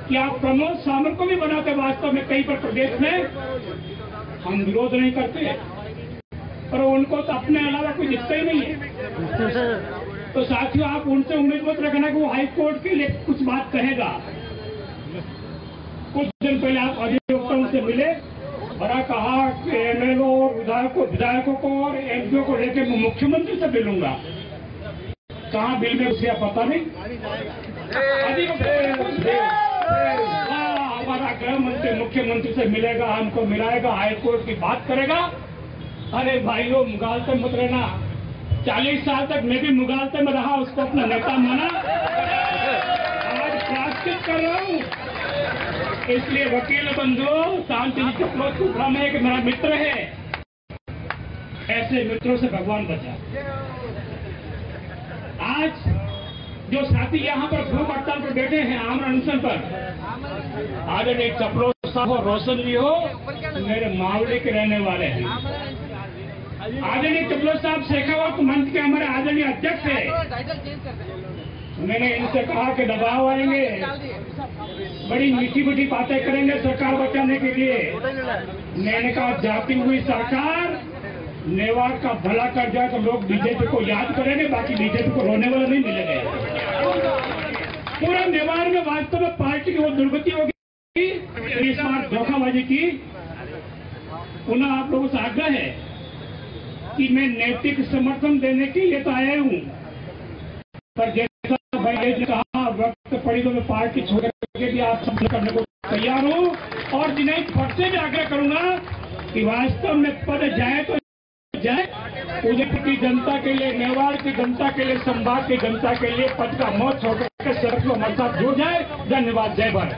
कि आप प्रमोद सामंत को भी बनाते, वास्तव में कई पर प्रदेश में हम विरोध नहीं करते, पर उनको तो अपने अलावा कोई दिखता ही नहीं है। तो साथियों, आप उनसे उम्मीद मत रखना कि वो हाई कोर्ट के लिए कुछ बात कहेगा। कुछ दिन पहले आप अधिवक्ताओं से मिले, बड़ा कहा कि एमएलओ और विधायकों को और एमपीओ को लेकर मैं मुख्यमंत्री से मिलूंगा। कहाँ बिल में उसे पता नहीं। हमारा गृह मंत्री मुख्यमंत्री से मिलेगा, हमको मिलाएगा, हाईकोर्ट की बात करेगा। अरे भाइयों, मुगालते मत रहना। 40 साल तक मैं भी मुगालते में रहा, उसको अपना नेता माना, आज प्रायश्चित कर रहा हूँ। इसलिए वकील बंधुओं, शांति जी चकलोत को भ्रम है कि मेरा मित्र है, ऐसे मित्रों से भगवान बचा। आज जो साथी यहाँ पर भूख हड़ताल पर बैठे हैं, आमरण अनशन पर, आदरणीय चकलोत साहब और रोशन जी हो, मेरे मावड़े के रहने वाले हैं। आदरणीय चकलोत साहब शेखावत मंच के हमारे आदरणीय अध्यक्ष है। मैंने इनसे कहा कि दबाव आएंगे, बड़ी मीठी मीठी बातें करेंगे सरकार बचाने के लिए। मैंने कहा जाती हुई सरकार मेवाड़ का भला कर जाए तो लोग बीजेपी को याद करेंगे, बाकी बीजेपी को रोने वाला नहीं मिलेगा। पूरे मेवाड़ में वास्तव में पार्टी की वो दुर्गति होगी, इस बार धोखाबाजी की। पुनः आप लोगों से आग्रह है कि मैं नैतिक समर्थन देने के लिए तो आया हूं, पर जैसा भाई ने कहा वक्त पड़ी तो मैं पार्टी छोड़ के भी आप सब करने को तैयार हूं। और दिनेश भट्ट से भी आग्रह करूंगा कि वास्तव में पद जाए तो जाए, उदयपुर की जनता के लिए, मेवाड़ की जनता के लिए, संभाग की जनता के लिए पद का मौत छोड़ के सड़क में हमारे साथ जुड़ जाए। धन्यवाद। जय भारत।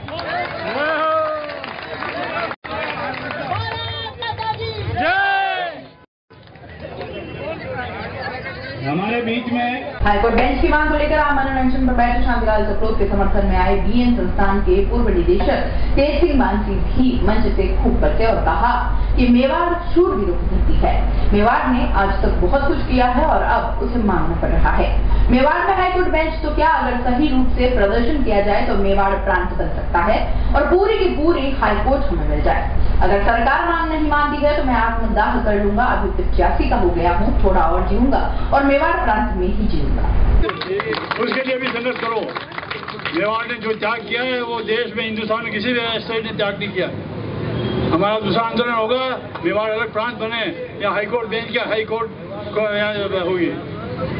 हमारे बीच में हाईकोर्ट बेंच की मांग को लेकर आमरण अनशन इंस्पेक्टर शांतिलाल चपलोत के समर्थन में आए बीएन संस्थान के पूर्व निदेशक तेज सिंह मानसी भी मंच से खूब करते और कहा कि मेवाड़ शूरवीरों की धरती है। मेवाड़ ने आज तक बहुत कुछ किया है और अब उसे मांगना पड़ रहा है। मेवाड़ में हाईकोर्ट बेंच तो क्या, अगर सही रूप से प्रदर्शन किया जाए तो मेवाड़ प्रांत बन सकता है और पूरी की पूरी हाईकोर्ट हमें मिल जाए। अगर सरकार मांग नहीं मानती है तो मैं आत्मदाह कर लूंगा। अभी 85 का हो गया हूँ, थोड़ा और जीऊंगा और मेवाड़ प्रांत में ही जीऊंगा। उसके लिए भी संघर्ष करो। मेवाड़ ने जो त्याग किया है वो देश में हिंदुस्तान में किसी भी स्टेट ने त्याग नहीं किया। हमारा दूसरा आंदोलन होगा, मेवाड़ अलग प्रांत बने या हाईकोर्ट बेंच क्या हाईकोर्ट को यहाँ होगी,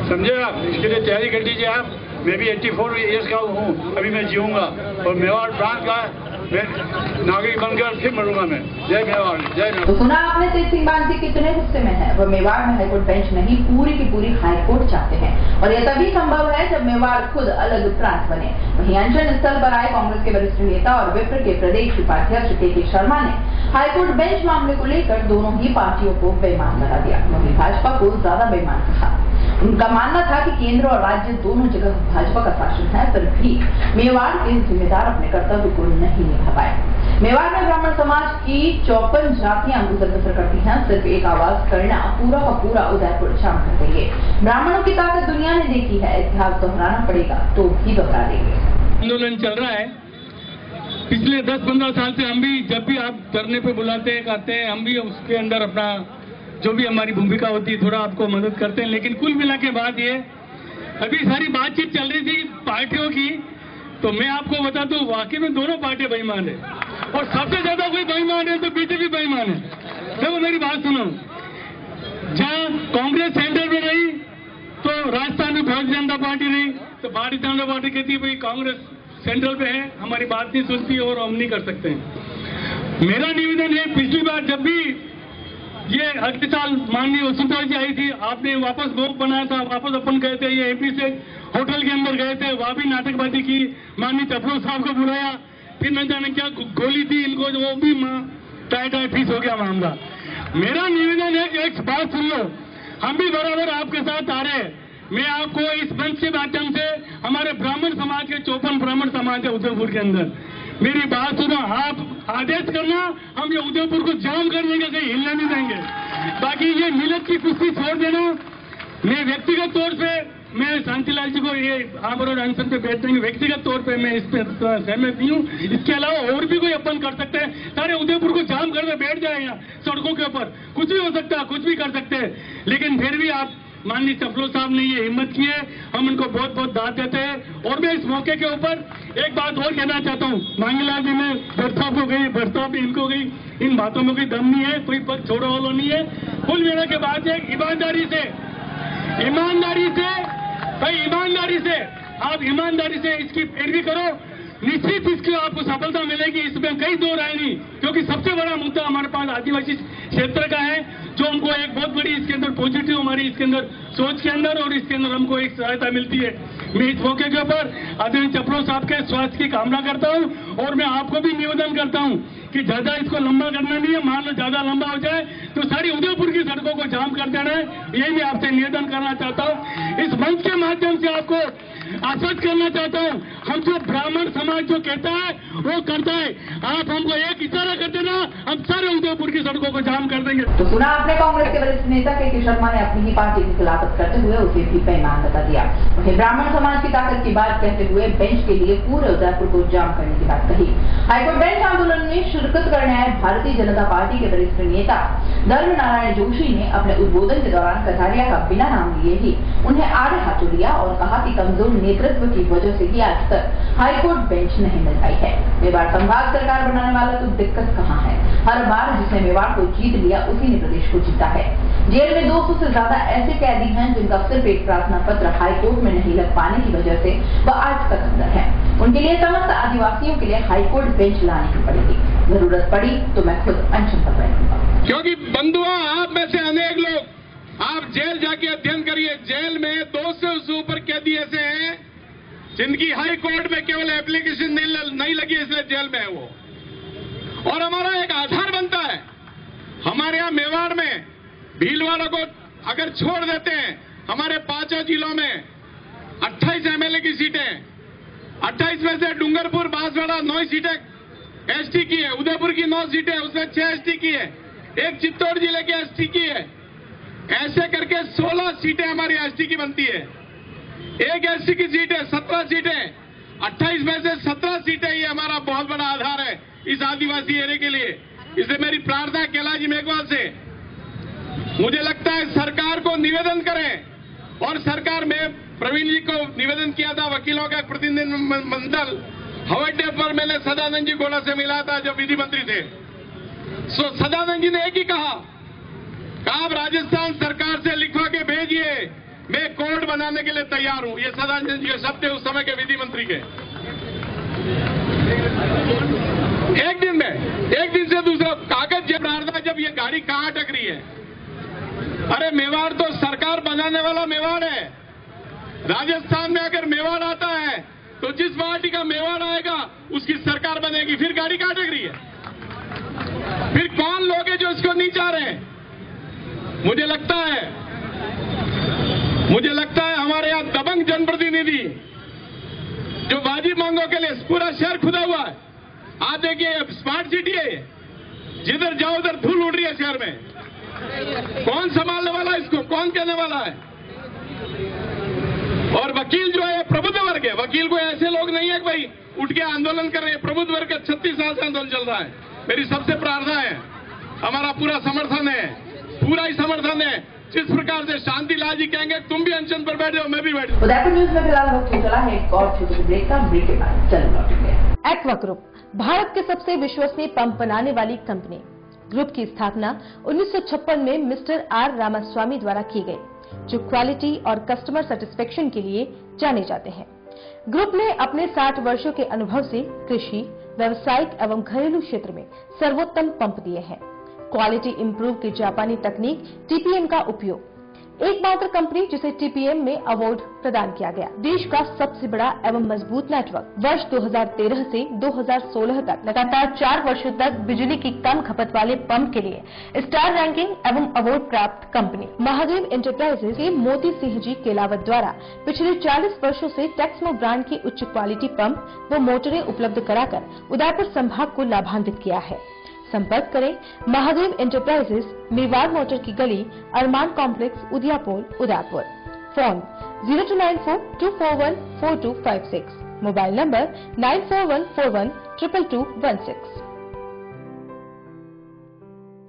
समझे आप। इसके लिए तैयारी कर लीजिए आप। मैं भी 84 ईयर्स का हूँ, अभी मैं जीऊंगा और मेवाड़ प्रांत का नागरिक बनकर फिर मरूंगा मैं। जय मेवाड़, जय मेवाड़। तो सुना आपने तेज सिंह मानसी कितने गुस्से में है। वह मेवाड़ में हाईकोर्ट बेंच नहीं, पूरी की पूरी हाईकोर्ट चाहते हैं और यह तभी संभव है जब मेवाड़ खुद अलग प्रांत बने। वहीं अनशन स्थल पर आए कांग्रेस के वरिष्ठ नेता और विप्र के प्रदेश उपाध्यक्ष के शर्मा ने हाईकोर्ट बेंच मामले को लेकर दोनों ही पार्टियों को बेईमान बना दिया। वहीं भाजपा को ज्यादा बेईमान कहा। उनका मानना था कि केंद्र और राज्य दोनों जगह भाजपा का शासन है, फिर भी मेवाड़ के जिम्मेदार अपने कर्तव्य को नहीं निभा पाए। मेवाड़ में ब्राह्मण समाज की 54 जातियां गुजर बसर करती हैं। सिर्फ एक आवाज करना पूरा का पूरा उदयपुर जाम कर देंगे। ब्राह्मणों की ताकत दुनिया ने देखी है, इतिहास दोहराना पड़ेगा तो भी दोहरा देंगे। आंदोलन चल रहा है पिछले 10-15 साल से। हम भी जब भी आप धरने पे बुलाते हैं, कहते हैं, हम भी उसके अंदर अपना जो भी हमारी भूमिका होती है थोड़ा आपको मदद करते हैं। लेकिन कुल मिला के बात ये, अभी सारी बातचीत चल रही थी पार्टियों की, तो मैं आपको बता दूं वाकई में दोनों पार्टियां बेईमान है और सबसे ज्यादा कोई बेईमान है तो बीजेपी बेईमान है। देखो मेरी बात सुनो, जहां कांग्रेस सेंटर में रही तो राजस्थान में भारतीय जनता पार्टी रही, तो भारतीय जनता पार्टी कहती है भाई कांग्रेस सेंट्रल पे है, हमारी बात नहीं सुनती और हम नहीं कर सकते हैं। मेरा निवेदन है, पिछली बार जब भी ये अगले साल माननीय वसुंधरा जी आई थी, आपने वापस ग्रुप बनाया था, वापस अपन गए थे, ये एमपी से होटल के अंदर गए थे, वहां भी नाटकबाजी की, माननीय चपलोत साहब को बुलाया, फिर न जाने क्या गोली थी इनको, वो भी टाई फीस हो गया मामला। मेरा निवेदन है कि एक बात सुन लो, हम भी बराबर आपके साथ आ रहे हैं। मैं आपको इस मंच के माध्यम से हमारे ब्राह्मण समाज के 54 ब्राह्मण समाज है उदयपुर के अंदर, मेरी बात सुनो, आप आदेश करना, हम ये उदयपुर को जाम कर देंगे, कहीं हिलने नहीं देंगे। बाकी ये मिलत की कुश्ती छोड़ देना। मैं व्यक्तिगत तौर पे मैं शांतिलाल जी को ये आमरण अनशन पे बैठ देंगे, व्यक्तिगत तौर पे मैं इस पे सहमत नहीं हूँ। इसके अलावा और भी कोई अपन कर सकते हैं, सारे उदयपुर को जाम करके बैठ जाए यहाँ सड़कों के ऊपर, कुछ भी हो सकता है, कुछ भी कर सकते हैं। लेकिन फिर भी आप माननीय चपलोत साहब ने ये हिम्मत की है, हम उनको बहुत बहुत दाद देते हैं। और मैं इस मौके के ऊपर एक बात और कहना चाहता हूँ, मांगीलाल जी में भट्ट साहब को गई, भट्ट साहब इनको गई, इन बातों में कोई दम नहीं है, कोई पक्ष छोड़ो वालों नहीं है। कुल मिला के बाद एक ईमानदारी से भाई ईमानदारी से आप ईमानदारी से इसकी पैरवी करो, निश्चित इसकी आपको सफलता मिलेगी, इसमें कई दो राय नहीं। क्योंकि सबसे बड़ा मुद्दा हमारे पास आदिवासी क्षेत्र का है, जो हमको एक बहुत बड़ी इसके अंदर पॉजिटिव हमारी इसके अंदर सोच के अंदर और इसके अंदर हमको एक सहायता मिलती है। मैं इस मौके के ऊपर आदरणीय चपलोत साहब के स्वास्थ्य की कामना करता हूं और मैं आपको भी निवेदन करता हूं कि ज्यादा इसको लंबा करना नहीं है। मान लो ज्यादा लंबा हो जाए तो सारी उदयपुर की सड़कों को जाम कर देना है, यही मैं आपसे निवेदन करना चाहता हूं। इस मंच के माध्यम से आपको आश्वस्त करना चाहता हूं, हम जो ब्राह्मण समाज जो कहता है वो करता है। आप हमको एक इशारा कर देना, हम सारे उदयपुर की सड़कों को जाम कर देंगे। तो सुना आपने कांग्रेस के वरिष्ठ नेता के शर्मा ने अपनी ही पार्टी की खिलाफत करते हुए उसे भी बेईमान बता दिया। वहीं ब्राह्मण समाज की ताकत की बात कहते हुए बेंच के लिए पूरे उदयपुर को जाम करने की बात कही। हाईकोर्ट बेंच आंदोलन में शिरकत करने आए भारतीय जनता पार्टी के वरिष्ठ नेता धर्म नारायण जोशी ने अपने उद्बोधन के दौरान कटारिया का बिना नाम लिए ही उन्हें आड़े हाथों लिया और कहा कि कमजोर नेतृत्व की वजह से ही आज तक हाईकोर्ट बेंच नहीं मिल पाई है। मेवाड़ संभाग सरकार बनाने वाला तो दिक्कत कहाँ है, हर बार जिसने मेवाड़ को जीत लिया उसी ने प्रदेश को जीता है। जेल में 200 से ज्यादा ऐसे कैदी हैं जिनका सिर्फ एक प्रार्थना पत्र हाईकोर्ट में नहीं लग पाने की वजह से वह आज तक अंदर है। उनके लिए समस्त आदिवासियों के लिए हाईकोर्ट बेंच लाने की पड़ेगी, जरूरत पड़ी तो मैं खुद अनशन पर बैठूंगा। क्योंकि बंधुआ आप में से अनेक लोग आप जेल जाके अध्ययन करिए, जेल में 200 से ऊपर कैदी ऐसे हैं जिनकी हाई कोर्ट में केवल एप्लीकेशन नहीं लगी, इसलिए जेल में है वो। और हमारा एक आधार बनता है, हमारे यहाँ मेवाड़ में भीलवाड़ों को अगर छोड़ देते हैं, हमारे 5 जिलों में 28 एमएलए की सीटें, 28 में से डूंगरपुर बांसवाड़ा 9 सीटें एसटी की है, उदयपुर की 9 सीटें उसमें 6 एसटी की है, एक चित्तौड़ जिले की एसटी की है। ऐसे करके 16 सीटें हमारी एसटी की बनती है। एक एसटी की सीट है, 17 सीटें, 28 में से 17 सीटें, ये हमारा बहुत बड़ा आधार है इस आदिवासी एरिया के लिए। इसलिए मेरी प्रार्थना है कैलाश मेघवाल से, मुझे लगता है सरकार को निवेदन करें, और सरकार में प्रवीण जी को निवेदन किया था, वकीलों का प्रतिनिधिमंडल हवाई अड्डे पर मैंने सदानंद जी गौड़ा से मिला था जब विधि मंत्री थे। सदानंद जी ने एक ही कहा, आप राजस्थान सरकार से लिखवा के भेजिए, मैं कोर्ट बनाने के लिए तैयार हूं। ये सदानंद जी के शब्द थे उस समय के विधि मंत्री के। एक दिन से दूसरा कागज जब डालता, जब ये गाड़ी कहां अटक रही है। अरे मेवाड़ तो सरकार बनाने वाला मेवाड़ है। राजस्थान में अगर मेवाड़ आता है तो जिस पार्टी का मेवाड़ आएगा उसकी सरकार बनेगी, फिर गाड़ी कहां अटक रही है? फिर कौन लोग हैं जो इसको नहीं चाह रहे हैं? मुझे लगता है हमारे यहां दबंग जनप्रतिनिधि जो वाजिब मांगों के लिए पूरा शहर खुदा हुआ है। आप देखिए स्मार्ट सिटी है, जिधर जाओ उधर धूल उड़ रही है शहर में। कौन संभालने वाला है इसको? कौन कहने वाला है? और वकील जो है प्रबुद्ध वर्ग है। वकील को ऐसे लोग नहीं है कि भाई उठ के आंदोलन कर रहे हैं। प्रबुद्ध वर्ग का 36 साल से आंदोलन चल रहा है। मेरी सबसे प्रार्थना है, हमारा पूरा समर्थन है, पूरा ही समर्थन है। जिस प्रकार से शांति लाल जी कहेंगे तुम भी अनशन पर बैठे हो, मैं भी बैठू। उदयपुर न्यूज में फिलहाल वक्त चला है एक और छोटे ब्रेक का। ब्रेक के बाद चल लौटेंगे। एक्वा ग्रुप भारत के सबसे विश्वसनीय पंप बनाने वाली कंपनी। ग्रुप की स्थापना 1956 में मिस्टर आर रामास्वामी द्वारा की गई, जो क्वालिटी और कस्टमर सेटिस्फेक्शन के लिए जाने जाते हैं। ग्रुप ने अपने 60 वर्षों के अनुभव से कृषि, व्यावसायिक एवं घरेलू क्षेत्र में सर्वोत्तम पंप दिए हैं। क्वालिटी इंप्रूव की जापानी तकनीक टीपीएम का उपयोग, एकमात्र कंपनी जिसे टीपीएम में अवार्ड प्रदान किया गया। देश का सबसे बड़ा एवं मजबूत नेटवर्क। वर्ष 2013 से 2016 तक लगातार 4 वर्षों तक बिजली की कम खपत वाले पंप के लिए स्टार रैंकिंग एवं अवार्ड प्राप्त कंपनी। महादेव एंटरप्राइजेज के मोती सिंह जी केलावत द्वारा पिछले 40 वर्षों से टेक्समो ब्रांड की उच्च क्वालिटी पंप व मोटरें उपलब्ध कराकर उदयपुर संभाग को लाभान्वित किया है। संपर्क करें महादेव एंटरप्राइजेज, मेवाड़ मोटर की गली, Arman complex, Udaipur, Udaipur. Phone 0294241426, mobile number 9414122216।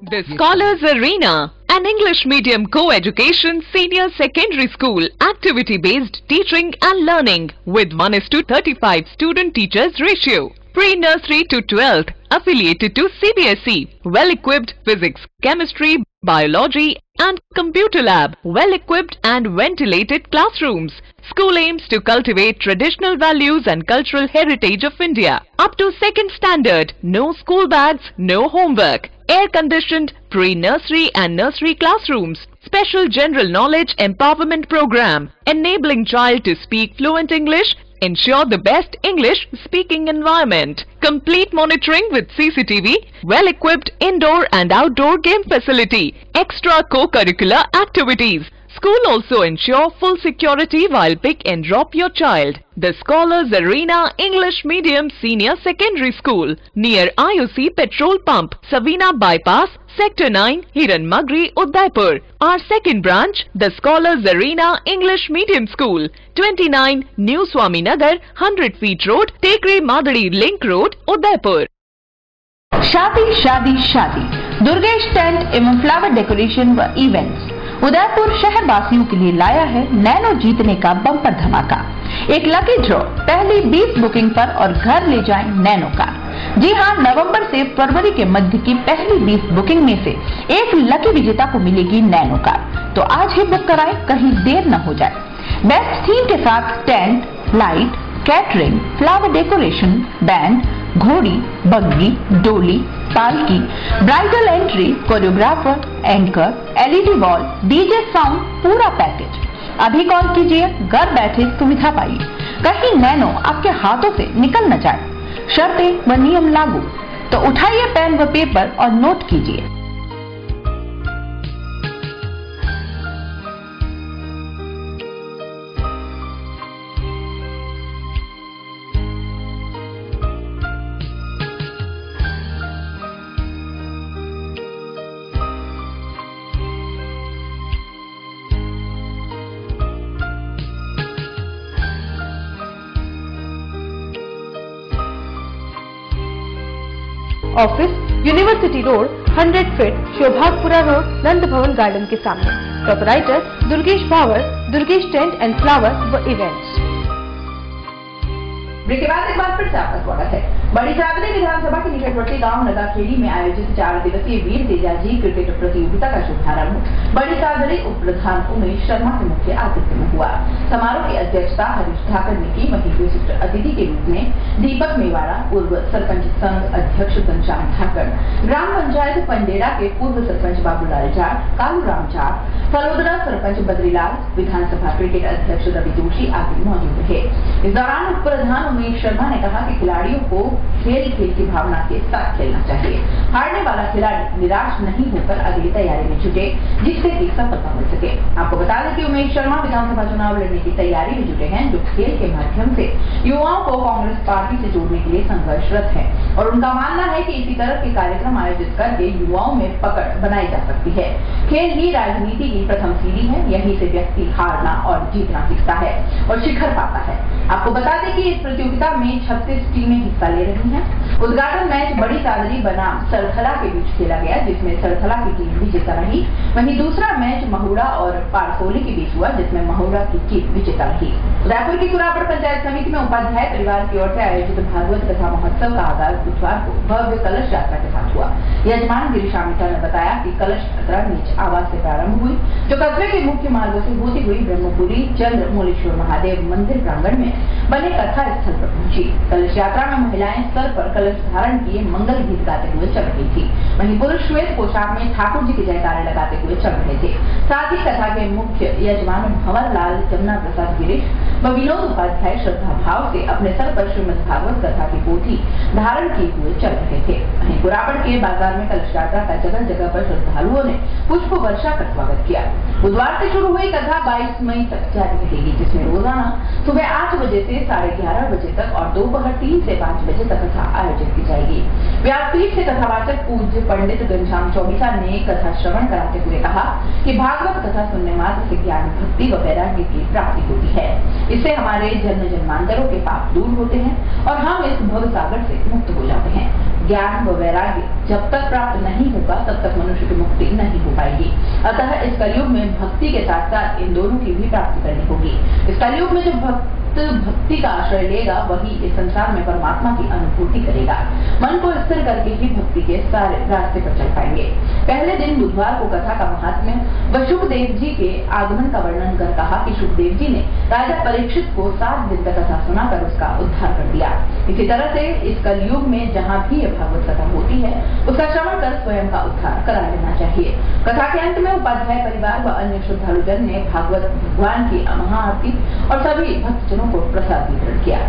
The Scholars Arena, an English medium co-education senior secondary school, activity-based teaching and learning with 1:35 student-teachers ratio. Pre-nursery to 12th, affiliated to CBSE, well-equipped physics, chemistry, biology and computer lab, well-equipped and ventilated classrooms. School aims to cultivate traditional values and cultural heritage of India. Up to 2nd standard, no school bags, no homework. Air-conditioned pre-nursery and nursery classrooms. Special general knowledge empowerment program, enabling child to speak fluent English. Ensure the best English speaking environment. Complete monitoring with CCTV. Well-equipped indoor and outdoor game facility. Extra co-curricular activities. School also ensure full security while pick and drop your child. The Scholars Arena English Medium Senior Secondary School near IOC Petrol Pump, Savina Bypass, Sector 9, Hiranmagri, Udaipur. Our second branch, the Scholars Arena English Medium School, 29 New Swaminagar, 100 Feet Road, Tekri Madadi Link Road, Udaipur. शादी शादी शादी Durgesh tent एवं flower decoration व events Udaipur शहर वासियों के लिए लाया है नैनो जीतने का बम्पर धमाका। एक लकी ड्रॉ, पहली 20 बुकिंग पर और घर ले जाएं नैनो कार। जी हां, नवंबर से फरवरी के मध्य की पहली 20 बुकिंग में से एक लकी विजेता को मिलेगी नैनो कार। तो आज ही बुक कराएं, कहीं देर न हो जाए। बेस्ट थीम के साथ tent, light, catering, flower decoration, band, घोड़ी, बग्गी, डोली, पालकी, bridal entry, choreographer, anchor, LED wall, DJ sound, पूरा पैकेज। अभी कॉल कीजिए, घर बैठे सुविधा पाइए, कहीं नैनो आपके हाथों से निकल न जाए। शर्तें व नियम लागू। तो उठाइए पेन व पेपर और नोट कीजिए। Office university road, 100 feet, Sobhagpura road, Nand Bhawan garden के सामने। Proprietor Durgesh Bhawar, Durgesh tent and flower व इवेंट्स। ब्रेक के बाद एक बार फिर से आपका स्वागत है। बड़ी चादरी विधानसभा के निकटवर्ती गांव नगाखेड़ी में आयोजित 4 दिवसीय वीर तेजाजी क्रिकेट प्रतियोगिता का शुभारंभ बड़ी चादरी उप प्रधान उमेश शर्मा के मुख्य आतिथ्य में हुआ। समारोह की अध्यक्षता हरीश ठाकर ने की। वहीं विशिष्ट अतिथि के रूप में दीपक मेवाड़ा, पूर्व सरपंच संघ अध्यक्ष घनश्याम ठाकर, ग्राम पंचायत पंडेरा के पूर्व सरपंच बाबूलाल जाट, कालूराम जाट, फलोदरा सरपंच बद्रीलाल, विधानसभा क्रिकेट अध्यक्ष रवि जोशी आदि मौजूद रहे। इस दौरान उप प्रधान उमेश शर्मा ने कहा कि खिलाड़ियों को खेल की भावना के साथ खेलना चाहिए। हारने वाला खिलाड़ी निराश नहीं होकर अगली तैयारी में जुटे, जिससे कि सफलता मिल सके। आपको बता दें कि उमेश शर्मा विधानसभा चुनाव लड़ने की तैयारी में जुटे हैं, जो खेल के माध्यम से युवाओं को कांग्रेस पार्टी से जोड़ने के लिए संघर्षरत है और उनका मानना है कि इसी तरह के कार्यक्रम आयोजित करके युवाओं में पकड़ बनाई जा सकती है। खेल ही राजनीति की प्रथम सीढ़ी है, यहीं से व्यक्ति हारना और जीतना सीखता है और शिखर पाता है। आपको बता दें कि इस प्रतियोगिता में 36 टीमें हिस्सा ले रही हैं। उद्घाटन मैच बड़ी चादरी बनाम सरथला के बीच खेला गया, जिसमें सरथला की टीम विजेता रही। वहीं दूसरा मैच महुड़ा और पारसोली के बीच हुआ, जिसमें महुड़ा की टीम विजेता रही। उदयपुर की कुरापड़ पंचायत समिति में उपाध्याय परिवार की ओर से आयोजित भागवत कथा महोत्सव का आगाज बुधवार को भव्य कलश यात्रा के साथ हुआ। यजमान गिरीशा मित्रा ने बताया कि कलश यात्रा नीच आवास से प्रारंभ हुई, जो कस्बे के मुख्य मार्गों से होती हुई ब्रह्मपुरी चंद्र मूलेश्वर महादेव मंदिर प्रांगण में बने कथा स्थल पर पहुंची। कलश यात्रा में महिलाएं सर पर कलश धारण किए मंगल गीत गाते हुए चल रही थी। वहीं पुरुष श्वेत पोशाक में ठाकुर जी के जयकारे लगाते हुए चल रहे थे। साथ ही कथा के मुख्य यजमान भंवर लाल, जमुना प्रसाद गिरीश व विनोद उपाध्याय श्रद्धा भाव से अपने सर पर श्रीमद् भागवत कथा की पोथी धारण किए हुए चल रहे थे। वहीं कुरापड़ के बाजार में कलश यात्रा का जगह जगह पर श्रद्धालुओं ने पुष्प वर्षा कर स्वागत किया। बुधवार से शुरू हुई कथा 22 मई तक जारी रहेगी, जिसमें रोजाना सुबह 8 बजे से 11:30 बजे तक और दोपहर 3 से 5 बजे तक कथा आयोजित की जाएगी। व्यासपीठ से कथावाचक पूज्य पंडित घनश्याम चौबीसा ने कथा श्रवण कराते हुए कहा कि भागवत कथा सुनने मात्र से ज्ञान, भक्ति व वैराग्य की प्राप्ति होती है। इससे हमारे जन्म जन्मांतरों के पाप दूर होते हैं और हम इस भव सागर से मुक्त हो जाते हैं। ज्ञान व वैराग्य जब तक प्राप्त नहीं होगा, तब तक मनुष्य की मुक्ति नहीं हो पाएगी। अतः इस कलयुग में भक्ति के साथ साथ इन दोनों की भी प्राप्ति करनी होगी। इस कलयुग में जो भक्ति का आश्रय लेगा, वही इस संसार में परमात्मा की अनुभूति करेगा। मन को स्थिर करके ही भक्ति के सारे रास्ते पर चल पाएंगे। पहले दिन बुधवार को कथा का महात्म्य व सुखदेव जी के आगमन का वर्णन कर कहा कि सुखदेव जी ने राजा परीक्षित को 7 दिन तक कथा सुनाकर उसका उद्धार कर दिया। इसी तरह से इस कलयुग में जहाँ भी यह भागवत कथा होती है, उसका श्रवण कर स्वयं का उद्धार करा लेना चाहिए। कथा के अंत में उपाध्याय परिवार व अन्य श्रद्धालुजन ने भागवत भगवान की महाआरती और सभी भक्तजनों को प्रसाद वितरण किया।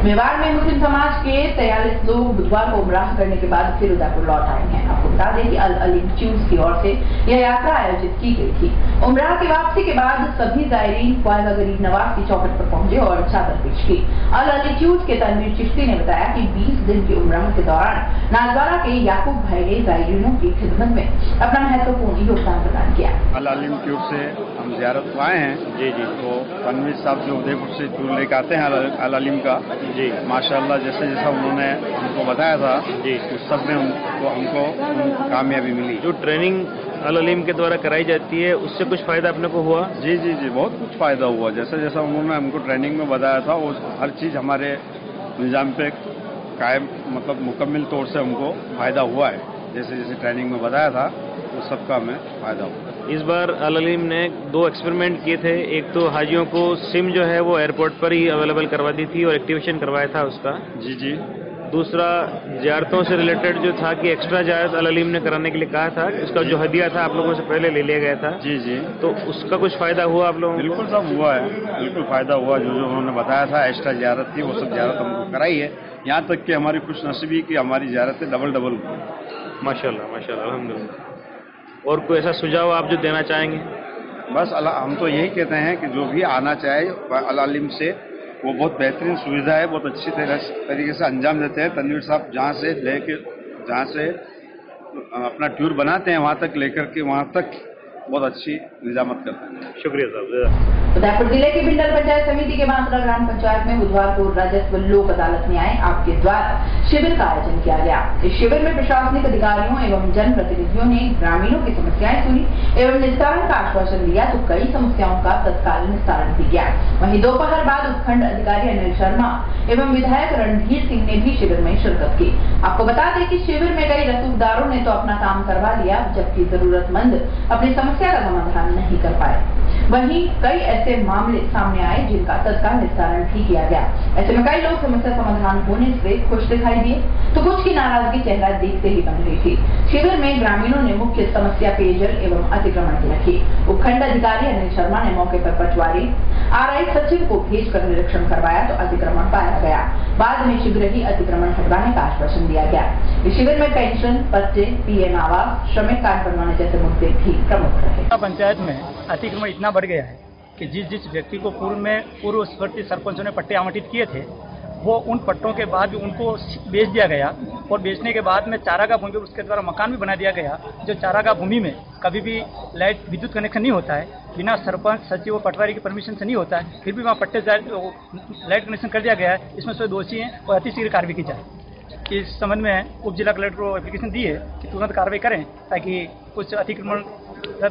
मेवाड़ में मुस्लिम समाज के 43 लोग बुधवार को उमराह करने के बाद फिर उदयपुर लौट आए हैं। आपको बता दें कि अल अलीम ट्यूब्स की ओर से यह यात्रा आयोजित की गई थी। उमराह की वापसी के बाद सभी जायरीन ख्वाजा गरीब नवाज की चौखट पर पहुंचे और चादर पेश की। अल अली ट्यूब्स के तनवीर चिश्ती ने बताया कि 20 दिन की उमराह के दौरान नाजवारा के याकूब भाई ने जायरीनों की खिदमत में अपना महत्वपूर्ण योगदान प्रदान किया। अल अलीम ट्यूब से हम जियारत आए हैं। जी जी। तो तनवीर साहब जो उदयपुर से टूर लेकर आते हैं अल अलीम का, जी माशाल्लाह जैसे जैसा उन्होंने हमको बताया था, जी उस सब में हमको कामयाबी मिली। जो ट्रेनिंग अल अलीम के द्वारा कराई जाती है, उससे कुछ फायदा अपने को हुआ? जी जी जी, बहुत कुछ फायदा हुआ। जैसे जैसा उन्होंने हमको ट्रेनिंग में बताया था, वो हर चीज हमारे निजाम पे कायम मतलब मुकम्मल तौर से हमको फायदा हुआ है। जैसे जैसे ट्रेनिंग में बताया था, वो सबका हमें फायदा हुआ। इस बार अल अलीम ने 2 एक्सपेरिमेंट किए थे। एक तो हाजियों को सिम जो है वो एयरपोर्ट पर ही अवेलेबल करवा दी थी और एक्टिवेशन करवाया था उसका। जी जी। दूसरा जियारतों से रिलेटेड जो था कि एक्स्ट्रा जियारत अल अलीम ने कराने के लिए कहा था, उसका जो हदिया था आप लोगों से पहले ले लिया गया था। जी जी। तो उसका कुछ फायदा हुआ आप लोगों को? बिल्कुल सब हुआ है, बिल्कुल फायदा हुआ। जो जो उन्होंने बताया था एक्स्ट्रा जियारत थी, वो सब जियारत हमको कराई है। यहाँ तक कि हमारी खुश नसीबी की हमारी जियारतें डबल माशाल्लाह माशाल्लाह अल्हम्दुलिल्लाह। और कोई ऐसा सुझाव आप जो देना चाहेंगे? बस हम तो यही कहते हैं कि जो भी आना चाहे अल-आलिम से, वो बहुत बेहतरीन सुविधा है, बहुत अच्छी तरीके से अंजाम देते हैं। तनवीर साहब जहाँ से अपना टूर बनाते हैं वहाँ तक लेकर के वहाँ तक बहुत अच्छी निजामत करते हैं। शुक्रिया साहब। उदयपुर जिले की बिंडल पंचायत समिति के बांसुरा ग्राम पंचायत में बुधवार को राजस्व लोक अदालत न्याय आपके द्वारा शिविर का आयोजन किया गया। इस शिविर में प्रशासनिक अधिकारियों एवं जनप्रतिनिधियों ने ग्रामीणों की समस्याएं सुनी एवं निस्तारण का आश्वासन दिया, तो कई समस्याओं का तत्काल निस्तारण भी किया। वहीं दोपहर बाद उपखंड अधिकारी अनिल शर्मा एवं विधायक रणधीर सिंह ने भी शिविर में शिरकत की। आपको बता दें कि शिविर में कई रसूखदारों ने तो अपना काम करवा लिया, जबकि जरूरतमंद अपनी समस्या का समाधान नहीं कर पाए। वहीं कई ऐसे मामले सामने आए जिनका तत्काल निस्तारण भी किया गया। ऐसे में कई लोग समस्या समाधान होने से खुश दिखाई दिए, तो कुछ की नाराजगी चेहरा देखते ही बन रही थी। शिविर में ग्रामीणों ने मुख्य समस्या पेयजल एवं अतिक्रमण की रखी। उपखंड अधिकारी अनिल शर्मा ने मौके पर पटवारी आरआई सचिव को भेजकर निरीक्षण करवाया, तो अतिक्रमण पाया गया। बाद में शीघ्र ही अतिक्रमण हटवाने का आश्वासन दिया गया। इस शिविर में पेंशन, पट्टे, पीएम आवास, श्रमिक कार्ड बनवाने जैसे मुद्दे भी प्रमुख रहे। पंचायत में अतिक्रमण इतना बढ़ गया है कि जिस व्यक्ति को पूर्ववर्ती सरपंचों ने पट्टे आवंटित किए थे, वो उन पट्टों के बाद भी उनको बेच दिया गया, और बेचने के बाद में चारागाह भूमि पर उसके द्वारा मकान भी बना दिया गया। जो चारागाह भूमि में कभी भी लाइट विद्युत कनेक्शन नहीं होता है, बिना सरपंच, सचिव और पटवारी की परमिशन से नहीं होता है, फिर भी वहाँ पट्टे लाइट कनेक्शन कर दिया गया है। इसमें 100 दोषी हैं और अतिशीघ्र कार्रवाई की जाए। इस संबंध में उप जिला कलेक्टर को एप्लीकेशन दी है कि तुरंत कार्रवाई करें, ताकि कुछ अतिक्रमण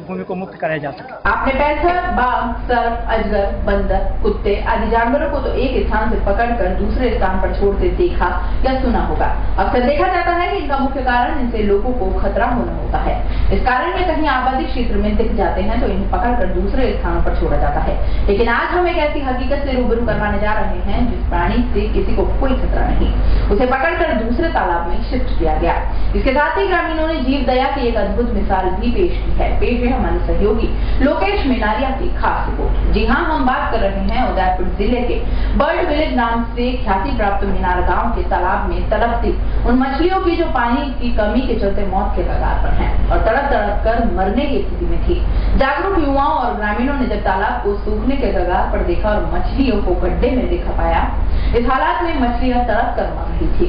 भूमि को मुक्त कराया जा सके। आपने पैंथर, बाघ, सर्प, अजगर, बंदर, कुत्ते आदि जानवरों को तो एक स्थान से पकड़कर दूसरे स्थान पर छोड़ते देखा या सुना होगा। अक्सर देखा जाता है कि इनका मुख्य कारण इनसे लोगों को खतरा होना होता है। इस कारण में कहीं आबादी क्षेत्र में दिख जाते हैं तो इन्हें पकड़कर दूसरे स्थानों पर छोड़ा जाता है। लेकिन आज हम एक ऐसी हकीकत से रूबरू करवाने जा रहे हैं जिस प्राणी से किसी को कोई खतरा नहीं, उसे पकड़कर दूसरे तालाब में शिफ्ट किया गया। इसके साथ ही ग्रामीणों ने जीव दया की एक अद्भुत मिसाल भी पेश की है। पेश है हमारे सहयोगी लोकेश मीनारिया की खास रिपोर्ट। जी हाँ, हम बात कर रहे हैं उदयपुर जिले के बर्ड विलेज नाम से ख्याति प्राप्त मीनार गांव के तालाब में तड़पती उन मछलियों की जो पानी की कमी के चलते मौत के कगार पर हैं और तड़प तड़प कर मरने की स्थिति में थी। जागरूक युवाओं और ग्रामीणों ने जब तालाब को सूखने के कगार पर देखा और मछलियों को गड्ढे में देखा पाया, इस हालात में मछलियां तड़प कर मर रही थी।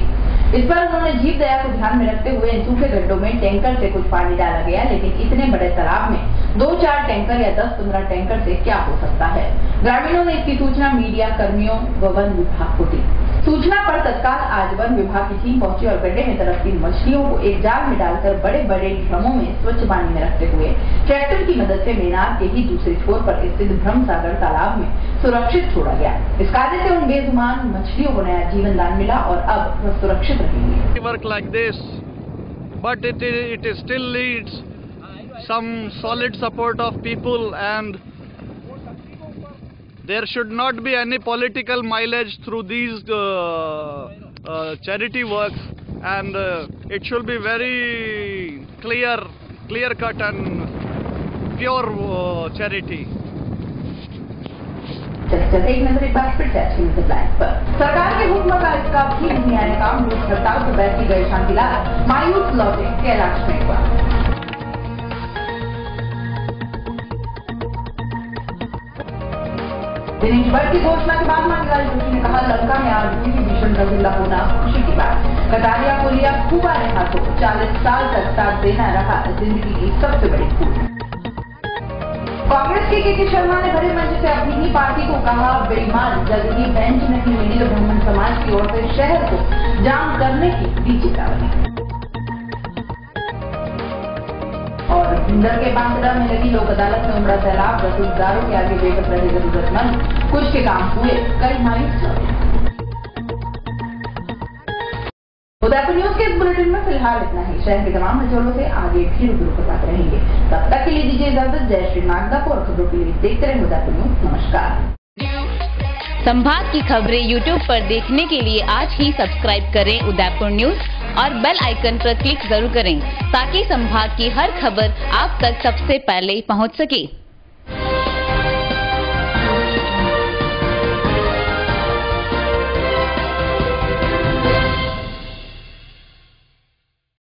इस पर उन्होंने जीव दया को ध्यान में रखते हुए इन सूखे गड्ढों में टैंकर से कुछ पानी डाला गया, लेकिन इतने बड़े तालाब में 2-4 टैंकर या 10-15 टैंकर से क्या हो सकता है। ग्रामीणों ने इसकी सूचना मीडिया कर्मियों व वन विभाग को दी। सूचना पर तत्काल आज वन विभाग की टीम पहुंची और गड्ढे में तड़पती मछलियों को एक जाल में डालकर बड़े बड़े ड्रमों में स्वच्छ पानी में रखते हुए ट्रैक्टर की मदद से मीनार के ही दूसरे छोर पर स्थित ब्रह्म सागर तालाब में सुरक्षित छोड़ा गया। इस कार्य से उन बेजुबान मछलियों को नया जीवन दान मिला और अब वह सुरक्षित रहेंगे। Work like this, but it still needs some solid support of people, and there should not be any political mileage through these charity works, and it should be very clear cut and pure charity. एक नजर एक बार फिर से अच्छी plan पर सरकार के हुक्म का इसका भी नहीं आने का भूख हड़ताल पर बैठी गए शांतिलाल मायूस लौटे कैलाश में हुआ। दिनेश भट्ट की घोषणा के बाद मांगलाल जोशी ने कहा, लंका में आज भी भीषण का जिला होना खुशी की बात। कटारिया को लिया खूबा ने हाथों, 40 साल तक साथ देना रहा जिंदगी की सबसे बड़ी भूल। कांग्रेस के के शर्मा ने भरे मंच से अपनी ही पार्टी को कहा बेईमान, जल्द ही बेंच नहीं मिली तो ब्राह्मण समाज की ओर से शहर को जाम करने की दी चेतावनी। और इंदर के बांसुरा में लगी लोक अदालत में उमड़ा सैलाब, रसूखदारों के आगे बेकस रहे जरूरतमंद, कुछ के काम हुए, कई मायूस लगे। उदयपुर न्यूज के इस बुलेटिन में फिलहाल इतना ही। शहर के तमाम मचौलों से आगे भी रूबरू के साथ रहेंगे। तब तक के लिए दीजिए इजाजत। जय श्री नागदा और खबरों के लिए देखते रहे उदयपुर न्यूज। नमस्कार। संभाग की खबरें यूट्यूब पर देखने के लिए आज ही सब्सक्राइब करें उदयपुर न्यूज और बेल आइकन पर क्लिक जरूर करें ताकि संभाग की हर खबर आप तक सबसे पहले पहुंच सके।